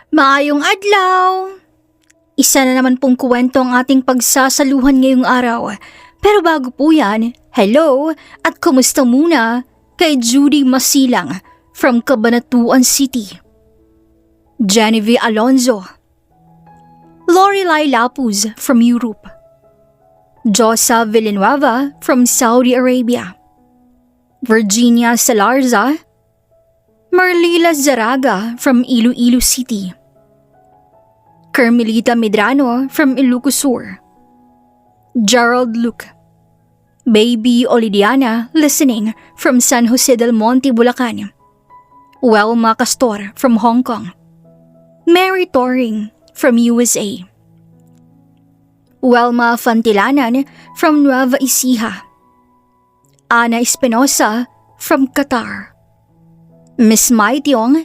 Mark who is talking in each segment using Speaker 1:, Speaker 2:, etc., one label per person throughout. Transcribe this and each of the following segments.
Speaker 1: Maayong adlaw! Isa na naman pong kwento ang ating pagsasaluhan ngayong araw. Pero bago po yan, hello at kumusta muna kay Judy Masilang from Cabanatuan City. Genevieve Alonzo. Lorelai Lapuz from Europe. Josa Villanueva from Saudi Arabia. Virginia Salarza. Marlila Zaraga from Iloilo City. Carmelita Medrano from Ilocos Sur. Gerald Luke. Baby Olidiana listening from San Jose del Monte, Bulacan. Welma Castor from Hong Kong. Mary Toring from USA. Welma Fantilanan from Nueva Ecija. Ana Espinosa from Qatar. Miss Mai Tiong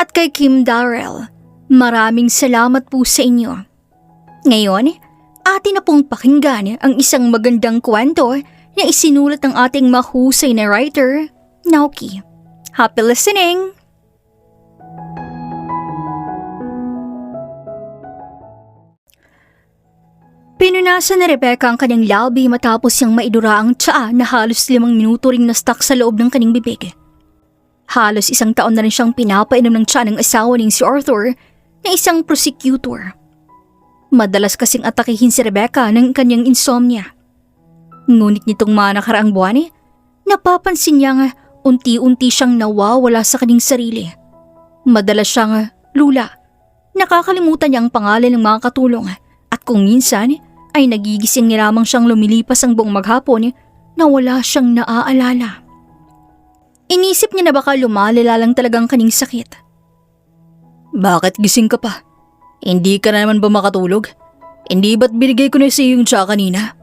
Speaker 1: at kay Kim Darrell, maraming salamat po sa inyo. Ngayon, atin na pong pakinggan ang isang magandang kwento na isinulat ng ating mahusay na writer, Naoki. Happy listening! Pinunasan ni Rebecca ang kanyang labi matapos siyang maidura ang tsaa na halos 5 minuto ring na-stuck sa loob ng kanyang bibig. Halos 1 taon na rin siyang pinapainom ng tiyan ng asawa niyang si Arthur na isang prosecutor. Madalas kasing atakihin si Rebecca ng kanyang insomnia. Ngunit nitong mga nakaraang buwan, napapansin niya nga unti-unti siyang nawawala sa kanyang sarili. Madalas siyang lula. Nakakalimutan niya ang pangalan ng mga katulong at kung minsan ay nagigising ni lamang siyang lumilipas ang buong maghapon na wala siyang naaalala. Inisip niya na baka lumalala lang talagang kaning sakit. Bakit gising ka pa? Hindi ka na naman ba makatulog? Hindi ba't binigay ko na sa iyo yung tsa kanina?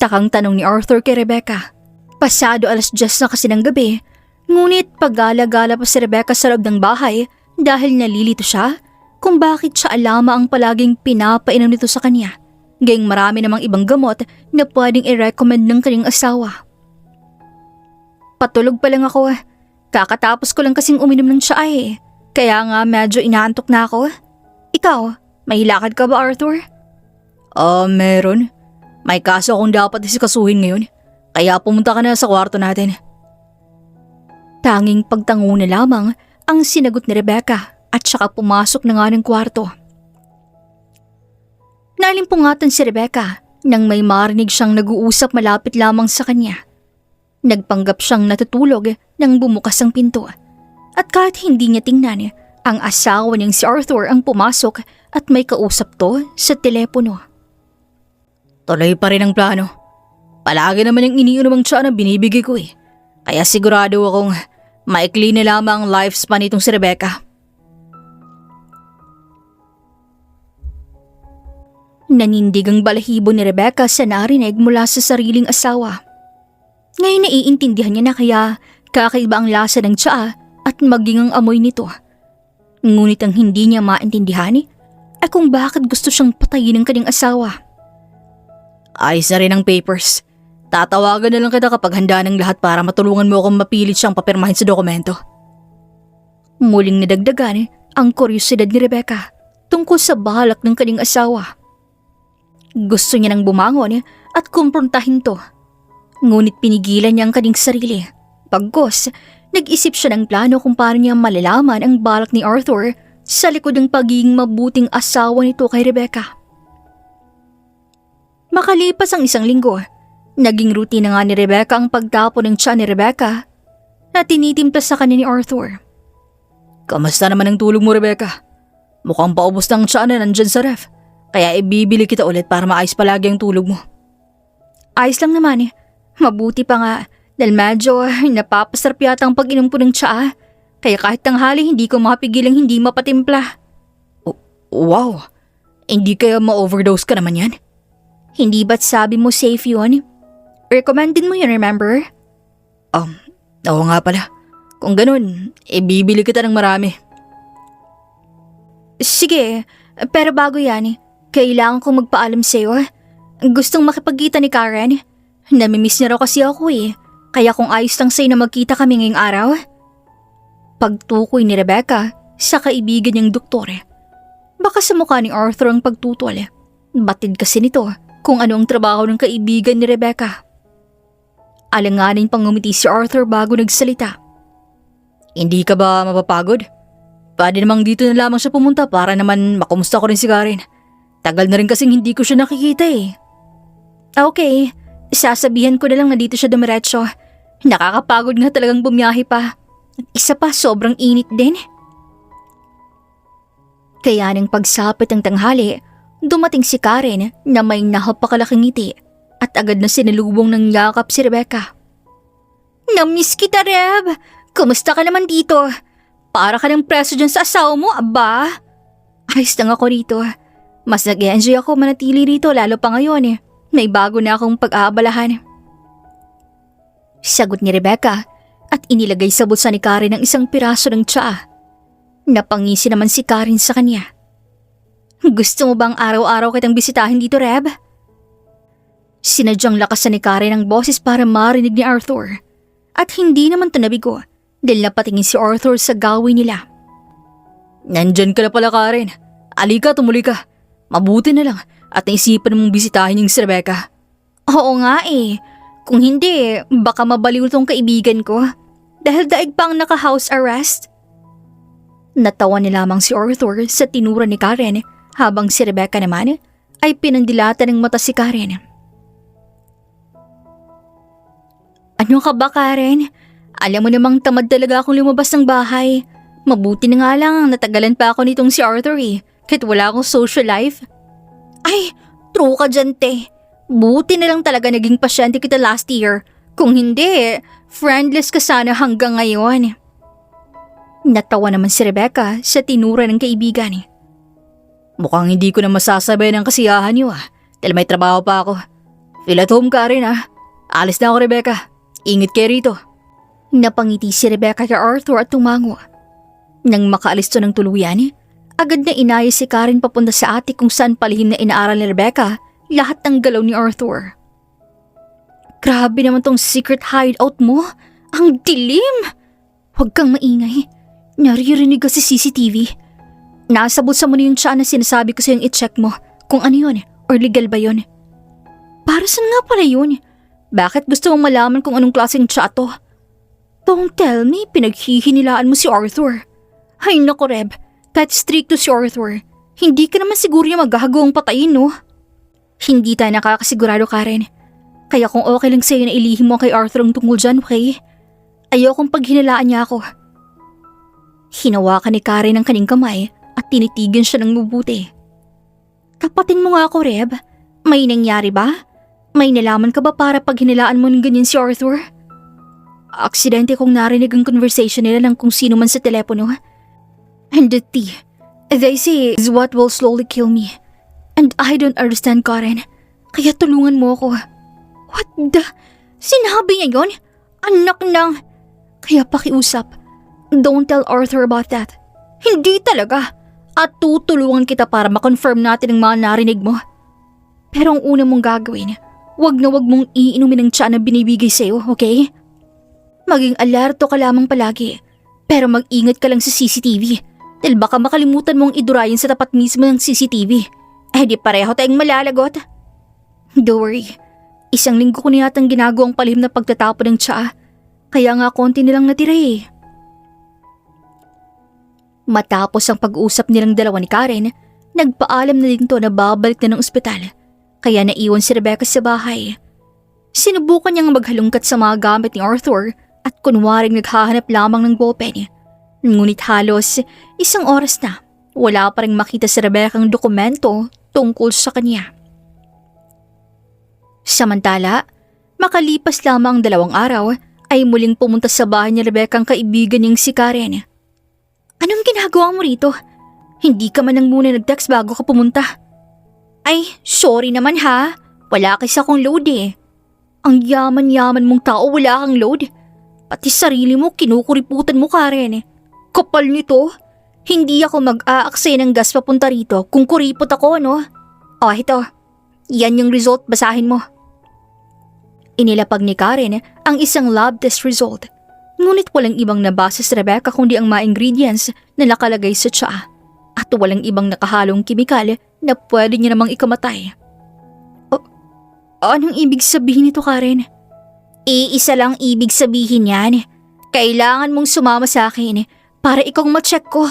Speaker 1: Takang tanong ni Arthur kay Rebecca. Pasado 10:00 na kasi ng gabi, ngunit paggala-gala pa si Rebecca sa loob ng bahay dahil nalilito siya kung bakit siya alama ang palaging pinapainom nito sa kanya. Gayong marami namang ibang gamot na pwedeng i-recommend ng kanyang asawa. Patulog pa lang ako. Kakatapos ko lang kasing uminom ng tsaa eh. Kaya nga medyo inaantok na ako. Ikaw, may lakad ka ba, Arthur? Meron. May kaso akong dapat isikasuhin ngayon. Kaya pumunta ka na sa kwarto natin. Tanging pagtango na lamang ang sinagot ni Rebecca at saka pumasok na nga ng kwarto. Nalimpungatan si Rebecca nang may marinig siyang nag-uusap malapit lamang sa kanya. Nagpanggap siyang natutulog nang bumukas ang pinto at kahit hindi niya tingnan, ang asawa niyang si Arthur ang pumasok at may kausap to sa telepono. Tuloy pa rin ang plano. Palagi naman yung iniinom ang tsaa na binibigay ko eh. Kaya sigurado akong maikli na lamang ang lifespan itong si Rebecca. Nanindig ang balahibo ni Rebecca sa narinig mula sa sariling asawa. Ngayon naiintindihan niya na kaya kakaiba ang lasa ng tsaa at maging ang amoy nito. Ngunit ang hindi niya maintindihan ay kung bakit gusto siyang patayin ng kanyang asawa. Ayos na rin ang papers. Tatawagan na lang kita kapag handa ng lahat para matulungan mo akong mapilit siyang papirmahin sa dokumento. Muling nadagdagan ang kuryosidad ni Rebecca tungkol sa balak ng kanyang asawa. Gusto niya nang bumangon at kumprontahin to. Ngunit pinigilan niya ang kanyang sarili. Pagkos, nag-isip siya ng plano kung paano niya malalaman ang balak ni Arthur sa likod ng pagiging mabuting asawa nito kay Rebecca. Makalipas ang 1 linggo, naging routine na nga ni Rebecca ang pagtapon ng tiyan ni Rebecca na tinitimpla sa kanya ni Arthur. Kamusta naman ang tulog mo, Rebecca? Mukhang paubos ng tiyan na nandyan sa ref, kaya ibibili kita ulit para maayos palagi ang tulog mo. Ayos lang naman eh. Mabuti pa nga dahil medyo napapasarap yata ang pag-inom ko ng tsaa, kaya kahit tanghali hindi ko mapigilang hindi mapatimpla. Wow! Hindi kaya ma-overdose ka naman yan? Hindi ba't sabi mo safe yun? Recommended mo yun, remember? Oo nga pala. Kung ganun, ibibili kita ng marami. Sige, pero bago yan, kailangan kong magpaalam sa'yo. Gustong makipagkita ni Karen. Namimiss niya raw kasi ako eh. Kaya kung ayos lang sa'yo na magkita kami ngayong araw. Pagtukoy ni Rebecca, sa kaibigan niyang doktor. Baka sa mukha ni Arthur ang pagtutol. Batid kasi nito kung ano ang trabaho ng kaibigan ni Rebecca. Alanganin pang ngumiti si Arthur bago nagsalita. Hindi ka ba mapapagod? Pwede namang dito na lamang siya pumunta para naman makumusta ko rin si Karen. Tagal na rin kasing hindi ko siya nakikita eh. Okay, sasabihan ko na lang na dito siya dumiretso. Nakakapagod nga talagang bumiyahe pa. At isa pa, sobrang init din. Kaya nang pagsapit ng tanghali, dumating si Karen na may napakalaking ngiti at agad na sinalubong ng yakap si Rebecca. Namiss kita, Reb! Kumusta ka naman dito? Para ka ng preso dyan sa asawa mo, aba? Ayos lang ako rito. Mas nag-enjoy ako manatili rito lalo pa ngayon eh. May bago na akong pag-aabalahan. Sagot ni Rebecca at inilagay sa bulsa ni Karen ang isang piraso ng tsaa. Napangisi naman si Karen sa kanya. Gusto mo bang araw-araw kitang bisitahin dito, Reb? Sinadyang lakasan ni Karen ang boses para marinig ni Arthur. At hindi naman ito nabigo dahil napatingin si Arthur sa gawin nila. Nandyan ka na pala, Karen. Alika, tumuli ka. Mabuti na lang at naisipan mong bisitahin yung si Rebecca. Oo nga eh. Kung hindi, baka mabaliw tong kaibigan ko. Dahil daig pa ang naka-house arrest. Natawa ni lamang si Arthur sa tinura ni Karen habang si Rebecca naman ay pinandilatan ng mata si Karen. Ano ka ba, Karen? Alam mo namang tamad talaga akong lumabas ng bahay. Mabuti na nga lang natagalan pa ako nitong si Arthur eh, kahit wala akong social life. Ay, true ka dyan, te. Buti na lang talaga naging pasyente kita last year. Kung hindi, friendless ka sana hanggang ngayon. Natawa naman si Rebecca sa tinura ng kaibigan. Mukhang hindi ko na masasabay ng kasiyahan niyo dahil may trabaho pa ako. Feel at home ka rin Alis na ako, Rebecca. Ingat kayo rito. Napangiti si Rebecca kay Arthur at tumango. Nang makaalis to ng tuluyan, agad na inaya si Karen papunta sa attic kung saan palihim na inaaral ni Rebecca lahat ng galaw ni Arthur. Grabe naman tong secret hideout mo. Ang dilim! Huwag kang maingay. Naririnig ka sa CCTV. Nasa bulsa mo na yung tsaa na sinasabi ko sa'yong i-check mo kung ano yun or legal ba yun. Para saan nga pala yun? Bakit gusto mong malaman kung anong klaseng tsaa to? Don't tell me pinaghihinilaan mo si Arthur. Ay naku, Reb, kahit stricto si Arthur, hindi ka naman siguro niya maghahagawang patayin, no? Hindi tayo nakakasigurado, Karen. Kaya kung okay lang sa'yo na ilihim mo kay Arthur ang tungkol dyan, okay? Ayokong paghinilaan niya ako. Hinawakan ni Karen ang kaning kamay at tinitigan siya ng mabuti. Tapatin mo nga ako, Reb. May nangyari ba? May nalaman ka ba para paghinilaan mo ng ganyan si Arthur? Aksidente kong narinig ang conversation nila ng kung sino man sa telepono. And the tea, they say, is what will slowly kill me. And I don't understand, Karen. Kaya tulungan mo ako. What the? Sinabi niya yun? Anak ng... Kaya pakiusap. Don't tell Arthur about that. Hindi talaga. At tutulungan kita para makonfirm natin ang mga narinig mo. Pero ang una mong gagawin, wag na wag mong iinumin ang tsaa na binibigay sa'yo, okay? Maging alerto ka lamang palagi. Pero mag-ingat ka lang sa CCTV. Dahil baka makalimutan mong idurayan sa tapat mismo ng CCTV. Eh di pareho tayong malalagot. Don't worry. Isang linggo ko na yatang ginagawang palihim na pagtatapon ng tsaa. Kaya nga konti nilang natira eh. Matapos ang pag-uusap nilang dalawa ni Karen, nagpaalam na din to na babalik na ng ospital. Kaya naiwan si Rebecca sa bahay. Sinubukan niyang maghalungkat sa mga gamit ni Arthur at kunwaring naghahanap lamang ng ballpen. Ngunit halos isang oras na, wala pa rin makita si Rebecca ang dokumento tungkol sa kanya. Samantala, makalipas lamang 2 araw ay muling pumunta sa bahay ni Rebecca ang kaibigan niyang si Karen. Anong ginagawa mo rito? Hindi ka man lang muna nag-text bago ka pumunta. Ay, sorry naman ha. Wala kasi akong load eh. Ang yaman-yaman mong tao, wala kang load. Pati sarili mo, kinukuriputan mo, Karen. Kapal nito. Hindi ako mag-aaksay ng gas papunta rito kung kuripot ako, no? Oh, ito. Yan yung result, basahin mo. Inilapag ni Karen ang isang lab test result. Ngunit walang ibang nabasa si Rebecca kundi ang mga ingredients na nakalagay sa tsaa. At walang ibang nakahalong kimikal na pwede niya namang ikamatay. Anong ibig sabihin nito, Karen? Iisa lang ibig sabihin yan. Kailangan mong sumama sa akin para ikaw ma-check ko.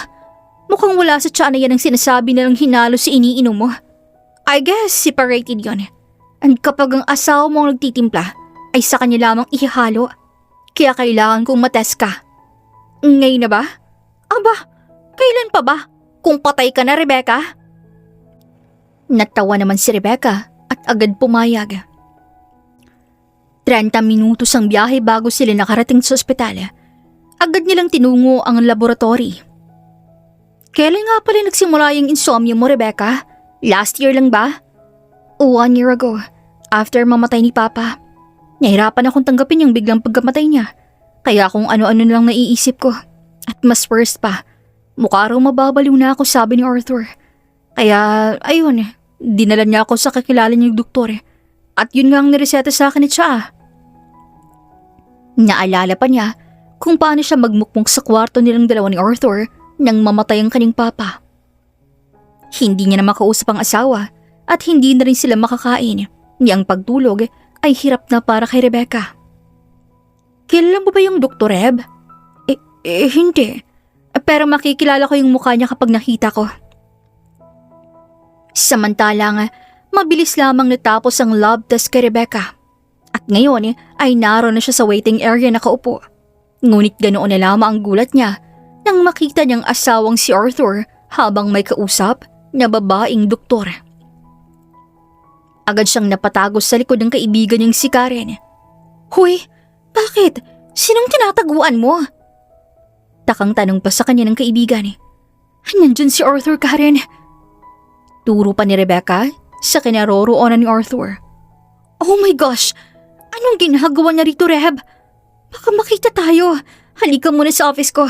Speaker 1: Mukhang wala sa tsaa na yan ang sinasabi na lang hinalo sa iniinom mo. I guess separated yon. And kapag ang asawa mong nagtitimpla ay sa kanya lamang ihalo. Kaya kailangan kong matest ka. Ngayon na ba? Aba, kailan pa ba? Kung patay ka na, Rebecca? Natawa naman si Rebecca at agad pumayag. 30 minutos ang biyahe bago sila nakarating sa ospital. Agad nilang tinungo ang laboratory. Kailan nga pala nagsimula yung insomnia mo, Rebecca? Last year lang ba? 1 year ago, after mamatay ni Papa. Nahirapan akong tanggapin yung biglang pagkamatay niya. Kaya kung ano-ano lang naiisip ko. At mas worst pa, mukha raw mababaliw na ako, sabi ni Arthur. Kaya, ayun, dinala niya ako sa kakilala niyang doktor. At yun nga ang nireseta sa akin ni Tsaa. Naalala pa niya kung paano siya magmukmuk sa kwarto nilang dalawa ni Arthur nang mamatay ang kanyang papa. Hindi niya na makausap ang asawa at hindi na rin sila makakain. Niyang pagtulog ay hirap na para kay Rebecca. Kilala mo ba yung Dr. Reb? Hindi. Pero makikilala ko yung mukha niya kapag nakita ko. Samantalang, mabilis lamang natapos ang lab test kay Rebecca. At ngayon ay naroon na siya sa waiting area nakaupo. Ngunit ganoon na lamang ang gulat niya nang makita niyang asawang si Arthur habang may kausap na babaeng doktor. Agad siyang napatagos sa likod ng kaibigan niyang si Karen. Hoy, bakit? Sinong tinataguan mo? Takang tanong pa sa kanya ng kaibigan. Nandyan si Arthur, Karen. Turo pa ni Rebecca sa kinaroroonan ni Arthur. Oh my gosh! Anong ginagawa niya rito, Reb? Baka makita tayo. Halika muna sa office ko.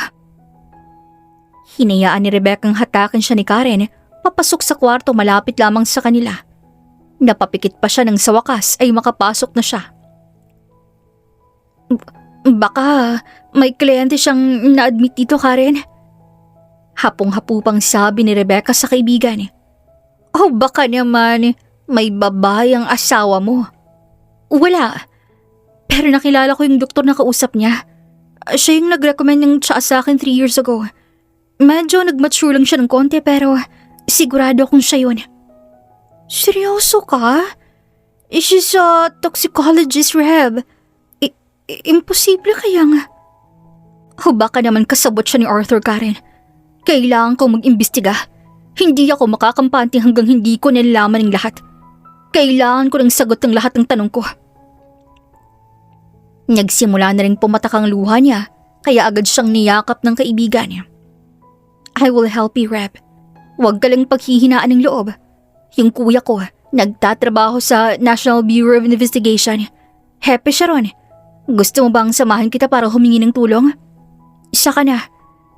Speaker 1: Hinayaan ni Rebecca ang hatakin siya ni Karen papasok sa kwarto malapit lamang sa kanila. Napapikit pa siya nang sa wakas ay makapasok na siya. Baka may kliyente siyang na-admit dito, Karen. Hapong-hapupang sabi ni Rebecca sa kaibigan. Oh, baka naman may babae ang asawa mo. Wala. Pero nakilala ko yung doktor na kausap niya. Siya yung nag-recommend ng tsaa sa akin 3 years ago. Medyo nag-mature lang siya ng konti pero sigurado akong siya yun. Seryoso ka? She's a toxicologist, Reb. Imposible kaya nga. O baka naman kasabot siya ni Arthur, Karen. Kailangan kong mag-imbestiga. Hindi ako makakampante hanggang hindi ko nalalaman ang lahat. Kailangan ko ng sagot ng lahat ng tanong ko. Nagsimula na rin pumatak ang luha niya, kaya agad siyang niyakap ng kaibigan niya. I will help you, Reb. Huwag ka lang paghihinaan ng loob. Yung kuya ko, nagtatrabaho sa National Bureau of Investigation. Hepe siya ron. Gusto mo bang samahan kita para humingi ng tulong? Saka na,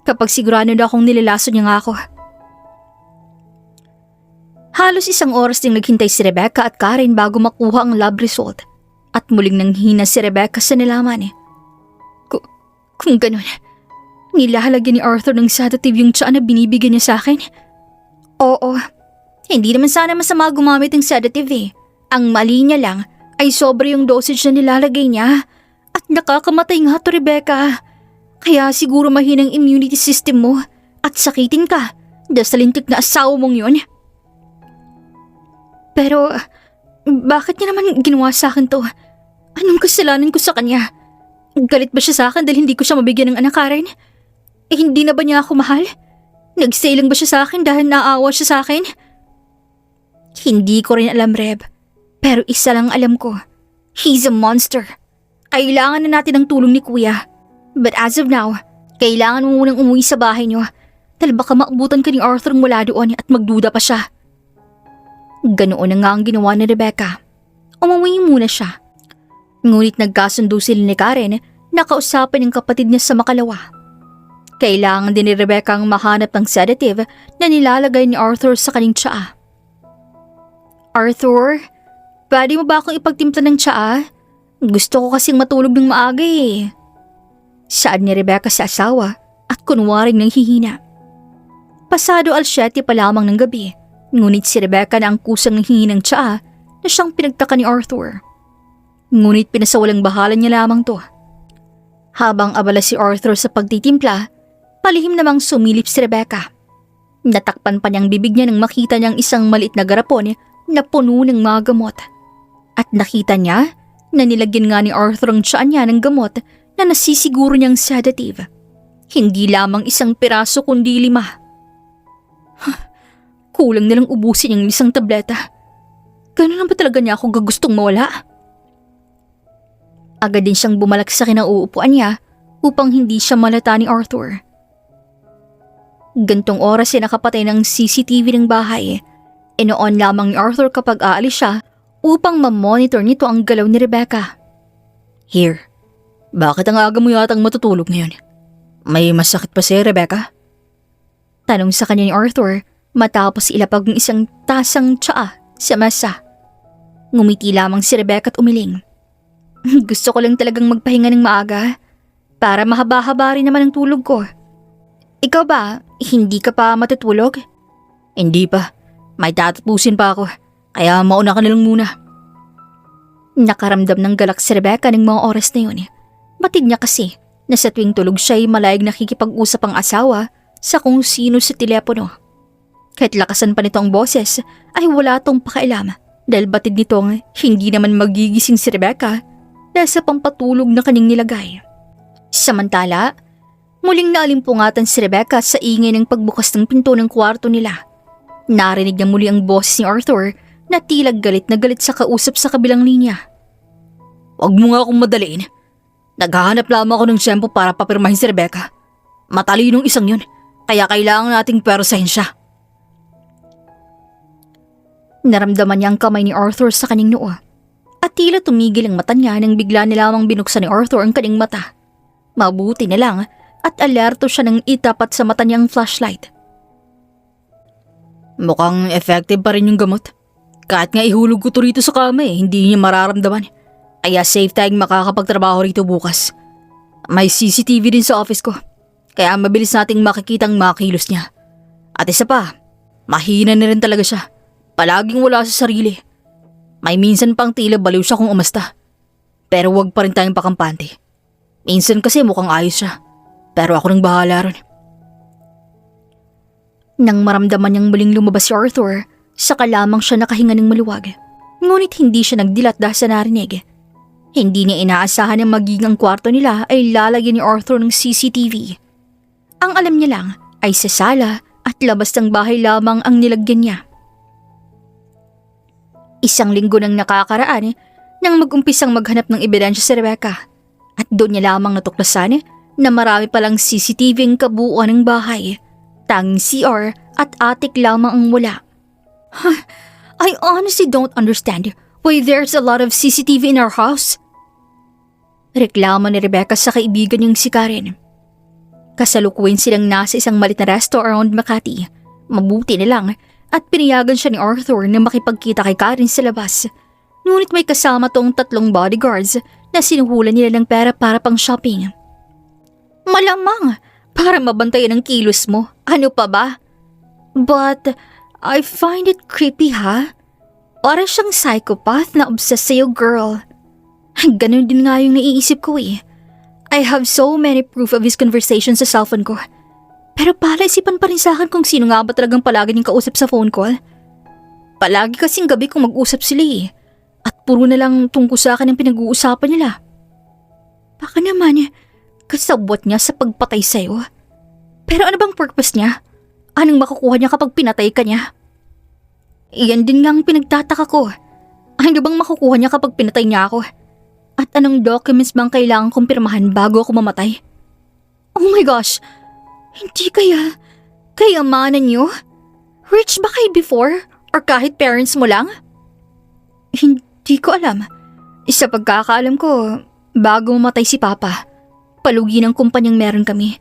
Speaker 1: kapag sigurado na akong nilalaso niya nga ako. Halos 1 oras ding naghintay si Rebecca at Karen bago makuha ang lab result. At muling nanghina si Rebecca sa nalaman. Kung ganun, nilalagyan ni Arthur ng sedative yung tsaa na binibigyan niya sa akin? Oo, hindi naman sana masama gumamit ng sedative eh. Ang mali niya lang ay sobra yung dosage na nilalagay niya. At nakakamatay nga to, Rebecca. Kaya siguro mahinang immunity system mo at sakitin ka dahil sa lintik na asawa mong yun. Pero, bakit niya naman ginawa sa akin to? Anong kasalanan ko sa kanya? Galit ba siya sa akin dahil hindi ko siya mabigyan ng anak, Karen? Hindi na ba niya ako mahal? Nag-stay lang ba siya sa akin dahil naawa siya sa akin? Hindi ko rin alam, Reb. Pero isa lang alam ko. He's a monster. Kailangan na natin ng tulong ni Kuya. But as of now, kailangan mo munang umuwi sa bahay niyo dahil baka maabutan ka ni Arthur mula doon at magduda pa siya. Ganoon na nga ang ginawa ni Rebecca. Umuwi muna siya. Ngunit nagkasundo sila ni Karen na kausapin ng kapatid niya sa makalawa. Kailangan din ni Rebecca ang mahanap ng sedative na nilalagay ni Arthur sa kanyang tsaa. Arthur, pwede mo ba akong ipagtimpla ng tsaa? Gusto ko kasing matulog ng maaga eh. Saad ni Rebecca sa asawa at kunwaring nanghihina. Pasado 7:00 pa lamang ng gabi, ngunit si Rebecca na ang kusang nanghingi ng tsaa na siyang pinagtaka ni Arthur. Ngunit pinasawalang bahala niya lamang to. Habang abala si Arthur sa pagtitimpla, palihim namang sumilip si Rebecca. Natakpan pa niyang bibig niya nang makita niyang isang maliit na garapon na puno ng mga gamot. At nakita niya na nilagyan nga ni Arthur ang tsaa niya ng gamot na nasisiguro niyang sedative. Hindi lamang isang piraso kundi 5. Kulang nilang ubusin yung 1 tableta. Ganun lang ba talaga niya ako gagustong mawala? Agad din siyang bumalak sa kinauupuan niya upang hindi siya malata ni Arthur. Gantong oras nakapatay ng CCTV ng bahay. Inoon lamang ni Arthur kapag aalis siya upang ma-monitor nito ang galaw ni Rebecca. Here, bakit ang aga mo yatang matutulog ngayon? May masakit pa si Rebecca? Tanong sa kanya ni Arthur matapos ilapag ng isang tasang tsaa sa mesa. Ngumiti lamang si Rebecca at umiling. Gusto ko lang talagang magpahinga ng maaga para mahaba-haba rin naman ang tulog ko. Ikaw ba, hindi ka pa matutulog? Hindi pa. May tatapusin pa ako. Kaya mauna ka na lang muna. Nakaramdam ng galak si Rebecca ng mga oras na yun. Batid niya kasi na sa tuwing tulog siya'y malayag nakikipag-usap ang asawa sa kung sino sa telepono. Kahit lakasan pa nito ang boses ay wala tong pakailam dahil batid nitong hindi naman magigising si Rebecca dahil sa pampatulog na kaning nilagay. Samantala, muling naalimpungatan si Rebecca sa ingay ng pagbukas ng pinto ng kwarto nila. Narinig niya muli ang boses ni Arthur na tila galit na galit sa kausap sa kabilang linya. Huwag mo nga akong madaliin. Naghahanap lamang ako ng tiyempo para papirmahin si Rebecca. Matalinong isang yun, kaya kailangan nating pwersahin siya. Naramdaman niya ang kamay ni Arthur sa kanyang noo. At tila tumigil ang mata niya nang bigla na lamang binuksan ni Arthur ang kanyang mata. Mabuti na lang at alerto siya nang itapat sa mata niyang flashlight. Mukhang effective pa rin yung gamot. Kahit nga ihulog ko to rito sa kama hindi niya mararamdaman. Kaya safe tayong makakapagtrabaho rito bukas. May CCTV din sa office ko. Kaya mabilis nating makikita ang mga kilos niya. At isa pa, mahina na rin talaga siya. Palaging wala sa sarili. May minsan pang tila baliw siya kung umasta. Pero wag pa rin tayong pakampante. Minsan kasi mukhang ayos siya. Pero ako nang bahala ron. Nang maramdaman niyang muling lumabas si Arthur, saka lamang siya nakahinga ng maluwag. Ngunit hindi siya nagdilat dahil sa narinig. Hindi niya inaasahan na magiging ang kwarto nila ay lalagyan ni Arthur ng CCTV. Ang alam niya lang ay sa sala at labas ng bahay lamang ang nilagyan niya. 1 linggo nang nakakaraan nang mag-umpisang maghanap ng ebidensya si Rebecca. At doon niya lamang natuklasan na marami palang CCTV ang kabuuan ng bahay. Tanging CR at attic lamang ang wala. I honestly don't understand why there's a lot of CCTV in our house. Reklamo ni Rebecca sa kaibigan niyang si Karen. Kasalukuyan silang nasa isang malit na resto around Makati. Mabuti na lang at pinayagan siya ni Arthur na makipagkita kay Karen sa labas. Ngunit may kasama tong 3 bodyguards na sinuhulan nila ng pera para pang shopping. Malamang para mabantayan ang kilos mo. Ano pa ba? But I find it creepy ha? Para siyang psychopath na obsessed sa'yo, girl. Ganun din nga yung naiisip ko I have so many proof of his conversation sa cellphone ko. Pero palaisipan pa rin sa akin kung sino nga ba talagang palagi niyang kausap sa phone call. Palagi kasing gabi kung mag-usap sila At puro na lang tungkol sa akin ang pinag-uusapan nila. Baka naman kasabwat niya sa pagpatay sa'yo. Pero ano bang purpose niya? Anong makukuha niya kapag pinatay ka niya? Iyan din nga ang pinagtataka ko. Ano bang makukuha niya kapag pinatay niya ako? At anong documents bang kailangan kong pirmahan bago ako mamatay? Oh my gosh! Hindi kayamanan niyo? Rich ba kayo before? Or kahit parents mo lang? Hindi ko alam. Sa pagkakaalam ko, bago mamatay si Papa, palugi ng kumpanyang meron kami.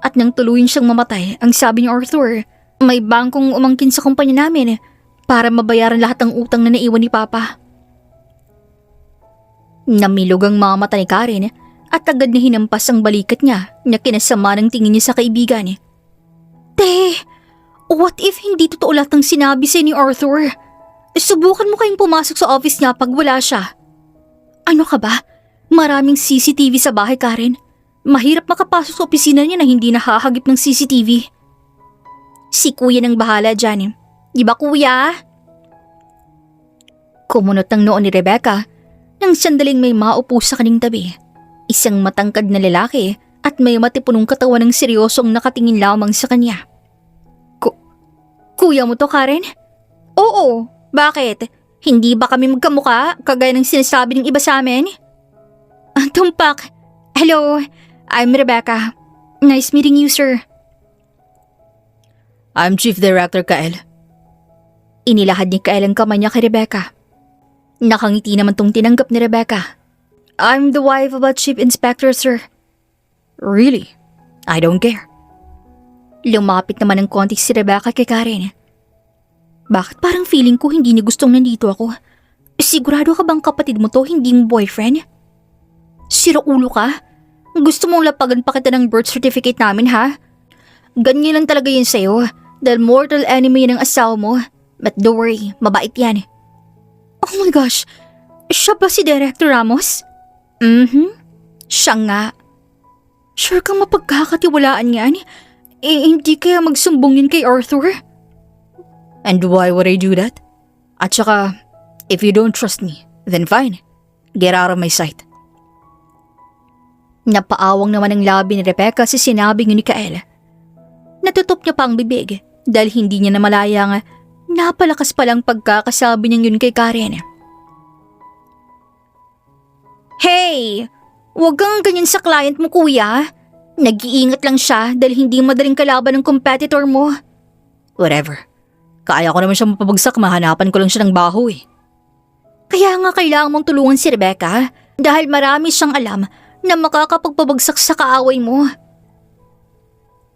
Speaker 1: At nang tuluyin siyang mamatay, ang sabi ni Arthur, may bangkong umangkin sa kumpanya namin para mabayaran lahat ng utang na naiwan ni Papa. Namilog ang mga mata ni Karen at agad na hinampas ang balikat niya na kinasama ng tingin niya sa kaibigan. Te, what if hindi totoo lahat ng sinabi sa ni Arthur? Subukan mo kayong pumasok sa office niya pag wala siya. Ano ka ba? Maraming CCTV sa bahay, Karen. Mahirap makapasok sa opisina niya na hindi nahahagip ng CCTV. Si kuya nang bahala dyan. Di ba kuya? Kumunot ng noon ni Rebecca nang sandaling may maupo sa kaning tabi. Isang matangkad na lalaki at may matipunong katawan ng seryosong nakatingin lamang sa kanya. Kuya mo to, Karen? Oo, bakit? Hindi ba kami magkamuka kagaya ng sinasabi ng iba sa amin? Tumpak. Hello, I'm Rebecca. Nice meeting you, sir.
Speaker 2: I'm Chief Director Kael.
Speaker 1: Inilahad ni Kael ang kamay niya kay Rebecca. Nakangiti naman tong tinanggap ni Rebecca. I'm the wife of a chief inspector, sir.
Speaker 2: Really? I don't care.
Speaker 1: Lumapit naman ng konti si Rebecca kay Karen. Bakit parang feeling ko hindi niya gustong nandito ako? Sigurado ka bang kapatid mo to, hindi mo boyfriend? Sira ulo ka? Gusto mong lapagan pa kita ng birth certificate namin, ha? Ganyan lang talaga yun sa'yo dahil mortal enemy ng asawa mo. But don't worry, mabait yan. Oh my gosh, siya ba si Director Ramos? Siya nga. Sure kang mapagkakatiwalaan yan? Hindi kaya magsumbong yun kay Arthur?
Speaker 2: And why would I do that? At saka, if you don't trust me, then fine. Get out of my sight.
Speaker 1: Napaawang naman ang labi ni Rebecca sa sinabing ni Kael. Natutop niya pa ang bibig dahil hindi niya namalayang napalakas palang pagkakasabi niyang yun kay Karen. Hey! Huwag kang ganyan sa client mo, kuya. Nag-iingat lang siya dahil hindi madaling kalaban ng competitor mo.
Speaker 2: Whatever. Kaya ko naman siya mapabagsak, mahanapan ko lang siya ng baho eh.
Speaker 1: Kaya nga kailangan mong tulungan si Rebecca dahil marami siyang alam na makakapagpabagsak sa kaaway mo.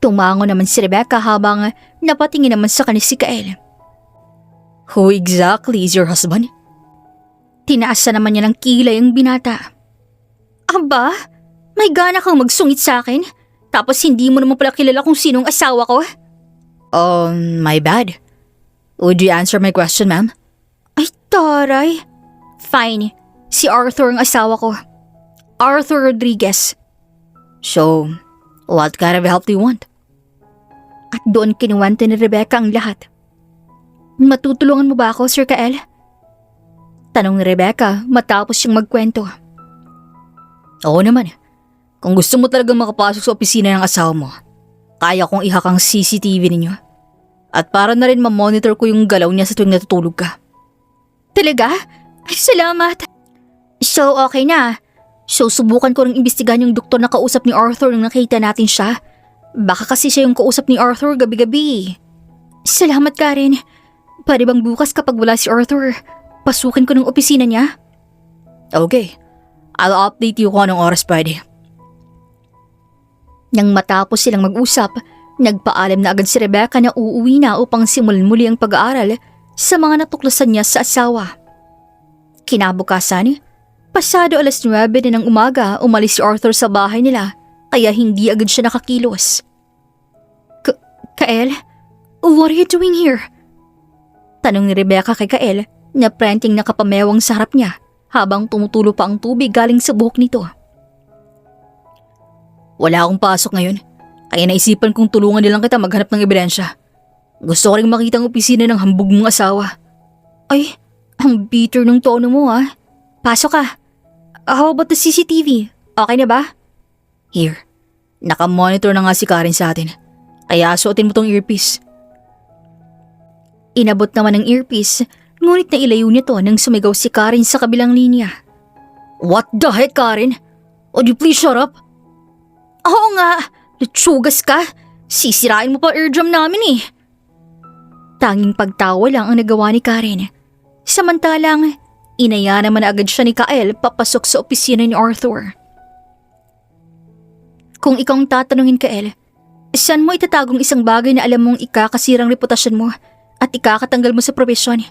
Speaker 1: Tumango naman si Rebecca habang napatingin naman sa kanya si Kael.
Speaker 2: Who exactly is your husband?
Speaker 1: Tinaasa naman niya ng kilay ang binata. Aba, may gana kang magsungit sa akin tapos hindi mo naman pala kilala kung sinong asawa ko?
Speaker 2: My bad. Would you answer my question, ma'am?
Speaker 1: Ay, taray. Fine, si Arthur ang asawa ko. Arthur Rodriguez.
Speaker 2: So, what kind of help do you want?
Speaker 1: At doon kinuwento ni Rebecca ang lahat. Matutulungan mo ba ako, Sir Kael? Tanong ni Rebecca matapos siyang magkwento.
Speaker 2: Oo naman. Kung gusto mo talagang makapasok sa opisina ng asawa mo, kaya kong ihak ang CCTV ninyo. At para na rin ma-monitor ko yung galaw niya sa tuwing natutulog ka.
Speaker 1: Talaga? Ay, salamat. So, okay na. So, subukan ko ring imbestigahan yung doktor na kausap ni Arthur nung nakita natin siya. Baka kasi siya yung kausap ni Arthur gabi-gabi. Salamat, Karen. Pwede bang bukas kapag wala si Arthur, pasukin ko ng opisina niya?
Speaker 2: Okay. I'll update you kung anong oras pwede.
Speaker 1: Nang matapos silang mag-usap, nagpaalam na agad si Rebecca na uuwi na upang simulan muli ang pag-aaral sa mga natuklasan niya sa asawa. Kinabukasan, pasado 9:00 na ng umaga, umalis si Arthur sa bahay nila kaya hindi agad siya nakakilos. Kael, what are you doing here? Tanong ni Rebecca kay Kael na prenting nakapamewang sa harap niya habang tumutulo pa ang tubig galing sa buhok nito.
Speaker 2: Wala akong pasok ngayon, kaya naisipan kong tulungan nilang kita maghanap ng ebidensya. Gusto ko rin makita ang opisina ng hambog mong asawa.
Speaker 1: Ay, ang bitter ng tono mo ah. Pasok ka. How about the CCTV? Okay na ba?
Speaker 2: Here, nakamonitor na nga si Karen sa atin, kaya suotin mo tong earpiece.
Speaker 1: Inabot naman ng earpiece, ngunit nailayo niya to nang sumigaw si Karen sa kabilang linya.
Speaker 2: What the heck, Karen? Would you please shut up?
Speaker 1: Oo nga, lutsugas ka. Sisirain mo pa eardrum namin eh. Tanging pagtawa lang ang nagawa ni Karen. Samantalang, inaya naman agad siya ni Kael papasok sa opisina ni Arthur. Kung ikaw ang tatanungin, Kael, saan mo itatagong isang bagay na alam mong ikakasirang reputasyon mo at ikakatanggal mo sa probesyon?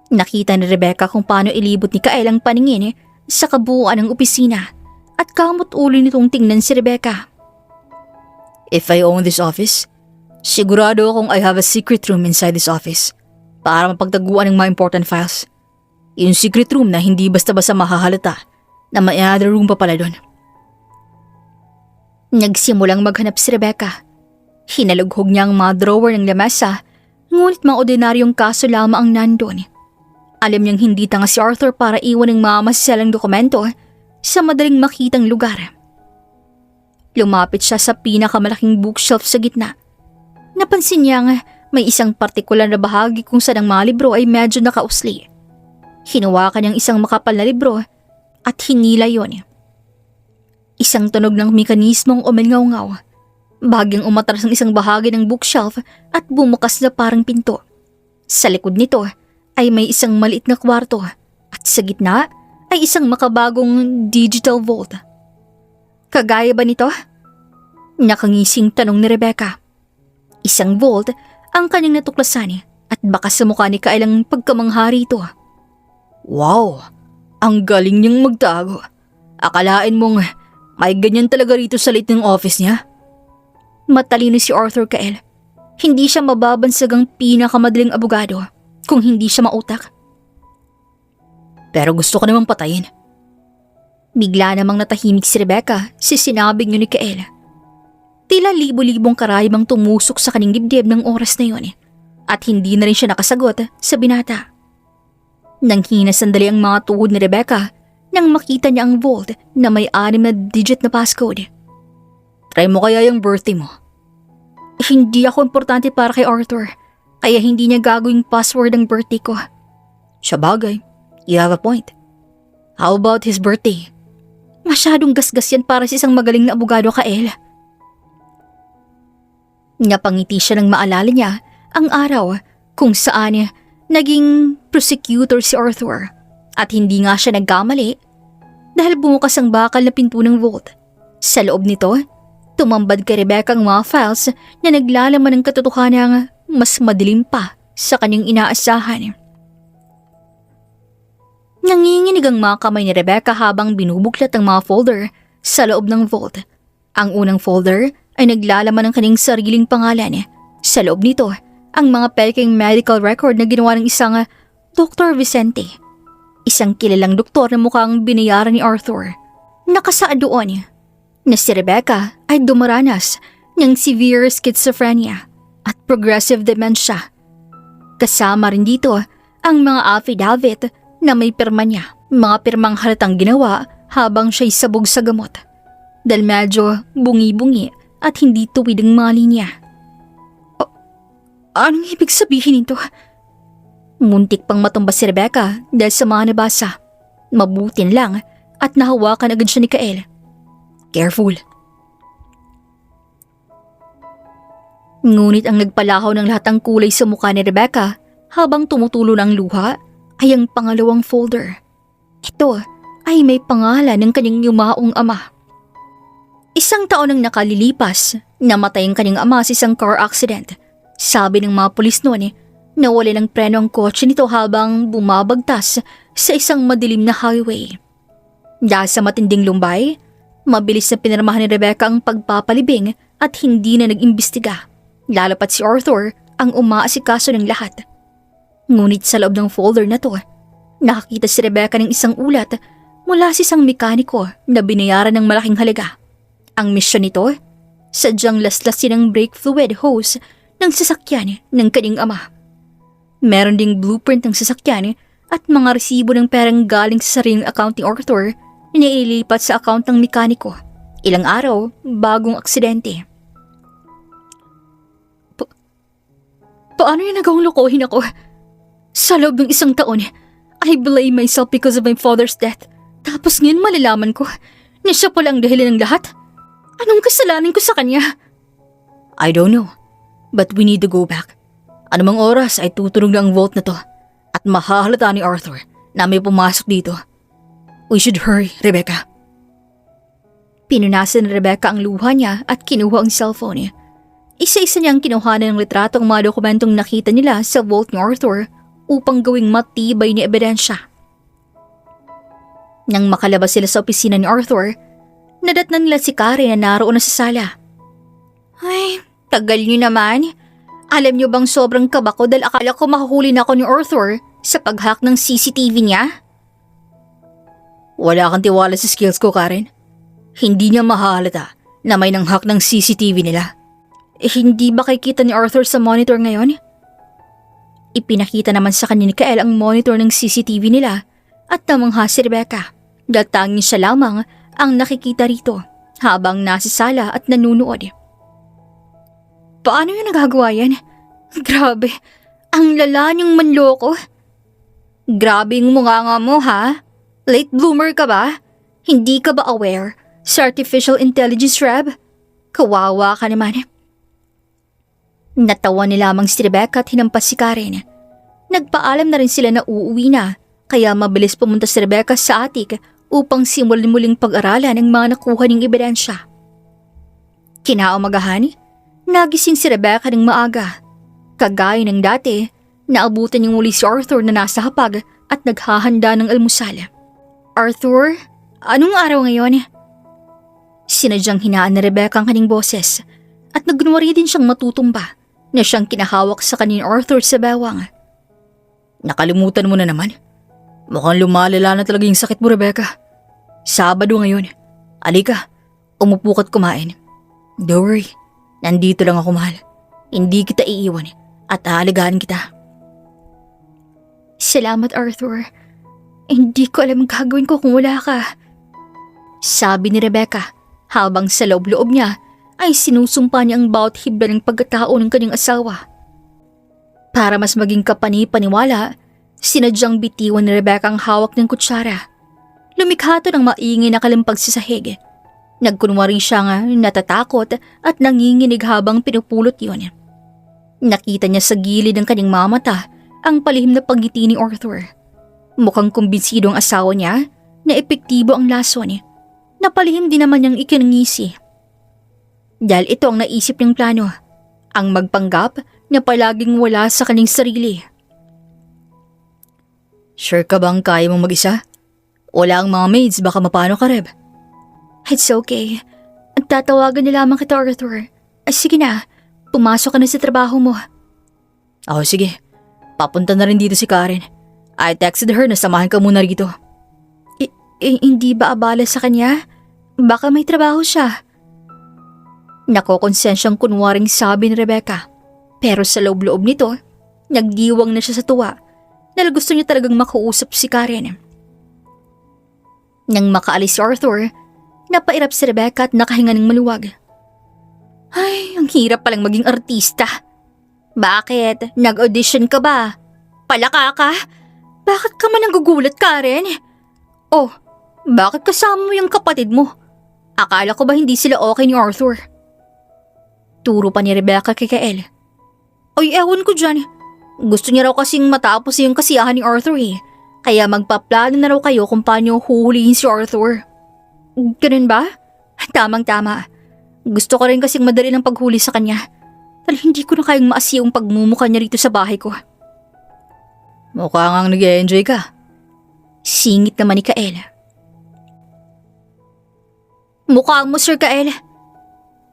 Speaker 1: Nakita ni Rebecca kung paano ilibot ni Kael ang paningin sa kabuuan ng opisina at kamot ulo nitong tingnan si Rebecca.
Speaker 2: If I own this office, sigurado akong I have a secret room inside this office para mapagtaguan ng mga important files. Yung secret room na hindi basta-basta mahahalata na may other room pa pala doon.
Speaker 1: Nagsimulang maghanap si Rebecca. Hinalughog niya ang mga drawer ng lamesa, ngunit mga ordinaryong kaso lamang ang nandun. Alam niyang hindi tanga si Arthur para iwan ng mga masiselang dokumento sa madaling makitang lugar. Lumapit siya sa pinakamalaking bookshelf sa gitna. Napansin niyang may isang partikular na bahagi kung saan ang mga libro ay medyo nakausli. Hinawakan niyang isang makapal na libro at hinila yon. Isang tunog ng mekanismong umingaw-ngaw. Bahagyang umatras ang isang bahagi ng bookshelf at bumukas na parang pinto. Sa likod nito ay may isang maliit na kwarto at sa gitna ay isang makabagong digital vault. Kagaya ba nito? Nakangising tanong ni Rebecca. Isang vault ang kanyang natuklasan at baka sa mukha ni Kyle ang pagkamangha rito.
Speaker 2: Wow! Ang galing niyang magtago. Akalain mong may ganyan talaga rito sa liit ng office niya?
Speaker 1: Matalino si Arthur Kyle. Hindi siya mababansagang pinakamadaling abogado kung hindi siya mautak.
Speaker 2: Pero gusto ko namang patayin.
Speaker 1: Bigla namang natahimik si Rebecca sa sinabing yun ni Kyle. Tila libo-libong karayomang tumusok sa kanyang dibdib ng oras na yun at hindi na rin siya nakasagot sa binata. Nang hina sandali ang mga tuhod ni Rebecca nang makita niya ang vault na may 6 na digit na passcode.
Speaker 2: Try mo kaya yung birthday mo?
Speaker 1: Hindi ako importante para kay Arthur, kaya hindi niya gagawing password ang birthday ko.
Speaker 2: Sabagay, you have a point. How about his birthday?
Speaker 1: Masyadong gasgas yan para sa isang magaling na abogado, Kyle. Napangiti siya nang maalala niya ang araw kung saan naging prosecutor si Arthur at hindi nga siya nagkamali dahil bumukas ang bakal na pinto ng vault. Sa loob nito, tumambad kay Rebecca ang mga files na naglalaman ng katotohanang mas madilim pa sa kanyang inaasahan. Nanginginig ang mga kamay ni Rebecca habang binubuklat ang mga folder sa loob ng vault. Ang unang folder ay naglalaman ng kanyang sariling pangalan. Sa loob nito, ang mga peking medical record na ginawa ng isang Dr. Vicente. Isang kilalang doktor na mukhang binayaran ni Arthur. Nakasaad doon na si Rebecca ay dumaranas ng severe schizophrenia at progressive dementia. Kasama rin dito ang mga affidavit na may pirma niya, mga pirmang halatang ginawa habang siya'y sabog sa gamot. Dahil medyo bungi-bungi at hindi tuwid ang mga linya. Anong ibig sabihin nito? Muntik pang matumba si Rebecca dahil sa mga nabasa. Mabutin lang at nahawakan agad siya ni Kyle.
Speaker 2: Careful.
Speaker 1: Ngunit ang nagpalahaw ng lahat ng kulay sa mukha ni Rebecca habang tumutulo ng luha ay ang pangalawang folder. Ito ay may pangalan ng kanyang yumaong ama. 1 taon nang nakalilipas, namatay ang kanyang ama sa isang car accident. Sabi ng mga pulis noon nawala ng preno ang kotse nito habang bumabagtas sa isang madilim na highway. Dahil sa matinding lumbay, mabilis na pinirmahan ni Rebecca ang pagpapalibing at hindi na nag-imbestiga. Lalo pat si Arthur ang umaasikaso ng lahat. Ngunit sa loob ng folder na to, nakakita si Rebecca ng isang ulat mula sa isang mekaniko na binayaran ng malaking halaga. Ang misyon nito, sadyang laslasin ang brake fluid hose ng sasakyan ng kanyang ama. Meron ding blueprint ng sasakyan at mga resibo ng perang galing sa sariling account ni Arthur na ililipat sa account ng mekaniko ilang araw bagong aksidente. Paano niya nagawang lokohin ako? Sa loob ng 1 taon, I blame myself because of my father's death. Tapos ngayon malalaman ko na siya pala ang dahilan ng lahat? Anong kasalanan ko sa kanya?
Speaker 2: I don't know, but we need to go back. Anumang oras ay tutunog na ang vault na to at mahahalata ni Arthur na may pumasok dito. We should hurry, Rebecca.
Speaker 1: Pinunasan ni Rebecca ang luha niya at kinuha ang cellphone niya. Isa-isa niyang kinuhanan ng litrato ang mga dokumentong nakita nila sa vault ni Arthur upang gawing matibay na ebidensya. Nang makalabas sila sa opisina ni Arthur, Nadatnan nila si Karen na naroon na sa sala. Ay, tagal niyo naman. Alam niyo bang sobrang kaba ko dahil akala ko mahuhuli na ako ni Arthur sa pag-hack ng CCTV niya?
Speaker 2: Wala kang tiwala sa skills ko, Karen. Hindi niya mahalata na may nang-hack ng CCTV nila.
Speaker 1: Hindi ba kikita ni Arthur sa monitor ngayon? Ipinakita naman sa kanya ni Kael ang monitor ng CCTV nila at namangha si Rebecca dahil tanging siya lamang ang nakikita rito habang nasa sala at nanunood. Paano yung nagagawa yan? Grabe, ang lala niyong manloko. Grabe yung munganga mo ha? Late bloomer ka ba? Hindi ka ba aware sa artificial intelligence, Reb? Kawawa ka naman. Natawa ni lamang si Rebecca at hinampas si Karen. Nagpaalam na rin sila na uuwi na, kaya mabilis pumunta si Rebecca sa atik upang simulan muling pag-aralan ang mga nakuha niyang ebidensya. Kinaumagahan, nagising si Rebecca ng maaga. Kagaya ng dati, naabutan niyang muli si Arthur na nasa hapag at naghahanda ng almusal. Arthur, anong araw ngayon? Sinadyang hinaan ni Rebecca ang kanyang boses at naggunwari din siyang matutumba na siyang kinahawak sa kanin Arthur sa bewang.
Speaker 2: Nakalimutan mo na naman. Mukhang lumalala na talaga yung sakit mo, Rebecca. Sabado ngayon. Alika, umupo ka't kumain. Don't worry, nandito lang ako, mahal. Hindi kita iiwan at aalagaan kita.
Speaker 1: Salamat, Arthur. Hindi ko alam ang gagawin ko kung wala ka. Sabi ni Rebecca habang sa loob-loob niya ay sinusumpa niya ang bawat hibla ng pagkatao ng kanyang asawa. Para mas maging kapani-paniwala, sinadyang bitiwan ni Rebecca ang hawak ng kutsara. Lumikha ito ng maingay na kalimpag sa sahig. Nagkunwari siya nga natatakot at nanginginig habang pinupulot yun. Nakita niya sa gilid ng kanyang mamata ang palihim na pagngiti ni Arthur. Mukhang kumbinsido ang asawa niya na epektibo ang lason. Napalihim din naman niyang ikinangisi. Dahil ito ang naisip niyang plano, ang magpanggap na palaging wala sa kanyang sarili.
Speaker 2: Sure ka bang kaya mong mag-isa? Wala ang mga maids, baka mapano ka, Reb?
Speaker 1: It's okay. Tatawagan na lamang kita, Arthur. Sige na, pumasok ka na sa trabaho mo.
Speaker 2: Sige. Papunta na rin dito si Karen. I texted her na samahan ka muna rito.
Speaker 1: Hindi ba abala sa kanya? Baka may trabaho siya. Nakokonsensyang kunwaring sabi ni Rebecca. Pero sa loob-loob nito, nagdiwang na siya sa tuwa dahil gusto niya talagang makausap si Karen. Nang makaalis si Arthur, napairap si Rebecca at nakahinga ng maluwag. Ay, ang hirap palang maging artista. Bakit? Nag-audition ka ba? Palaka ka? Bakit ka man nagugulat, Karen? Oh, bakit kasama mo yung kapatid mo? Akala ko ba hindi sila okay ni Arthur? Turo pa ni Rebecca kay Kael. Ay, ewan ko dyan. Gusto niya raw kasing matapos yung kasiyahan ni Arthur eh. Kaya magpaplano na raw kayo kung paano huhulihin si Arthur. Ganun ba? Tamang-tama. Gusto ko rin kasing madali ng paghuli sa kanya. Dahil hindi ko na kayang maasiyong pagmumukha niya rito sa bahay ko.
Speaker 2: Mukha ngang nag-e-enjoy ka.
Speaker 1: Singit naman ni Kael. Mukha mo, Sir Kael.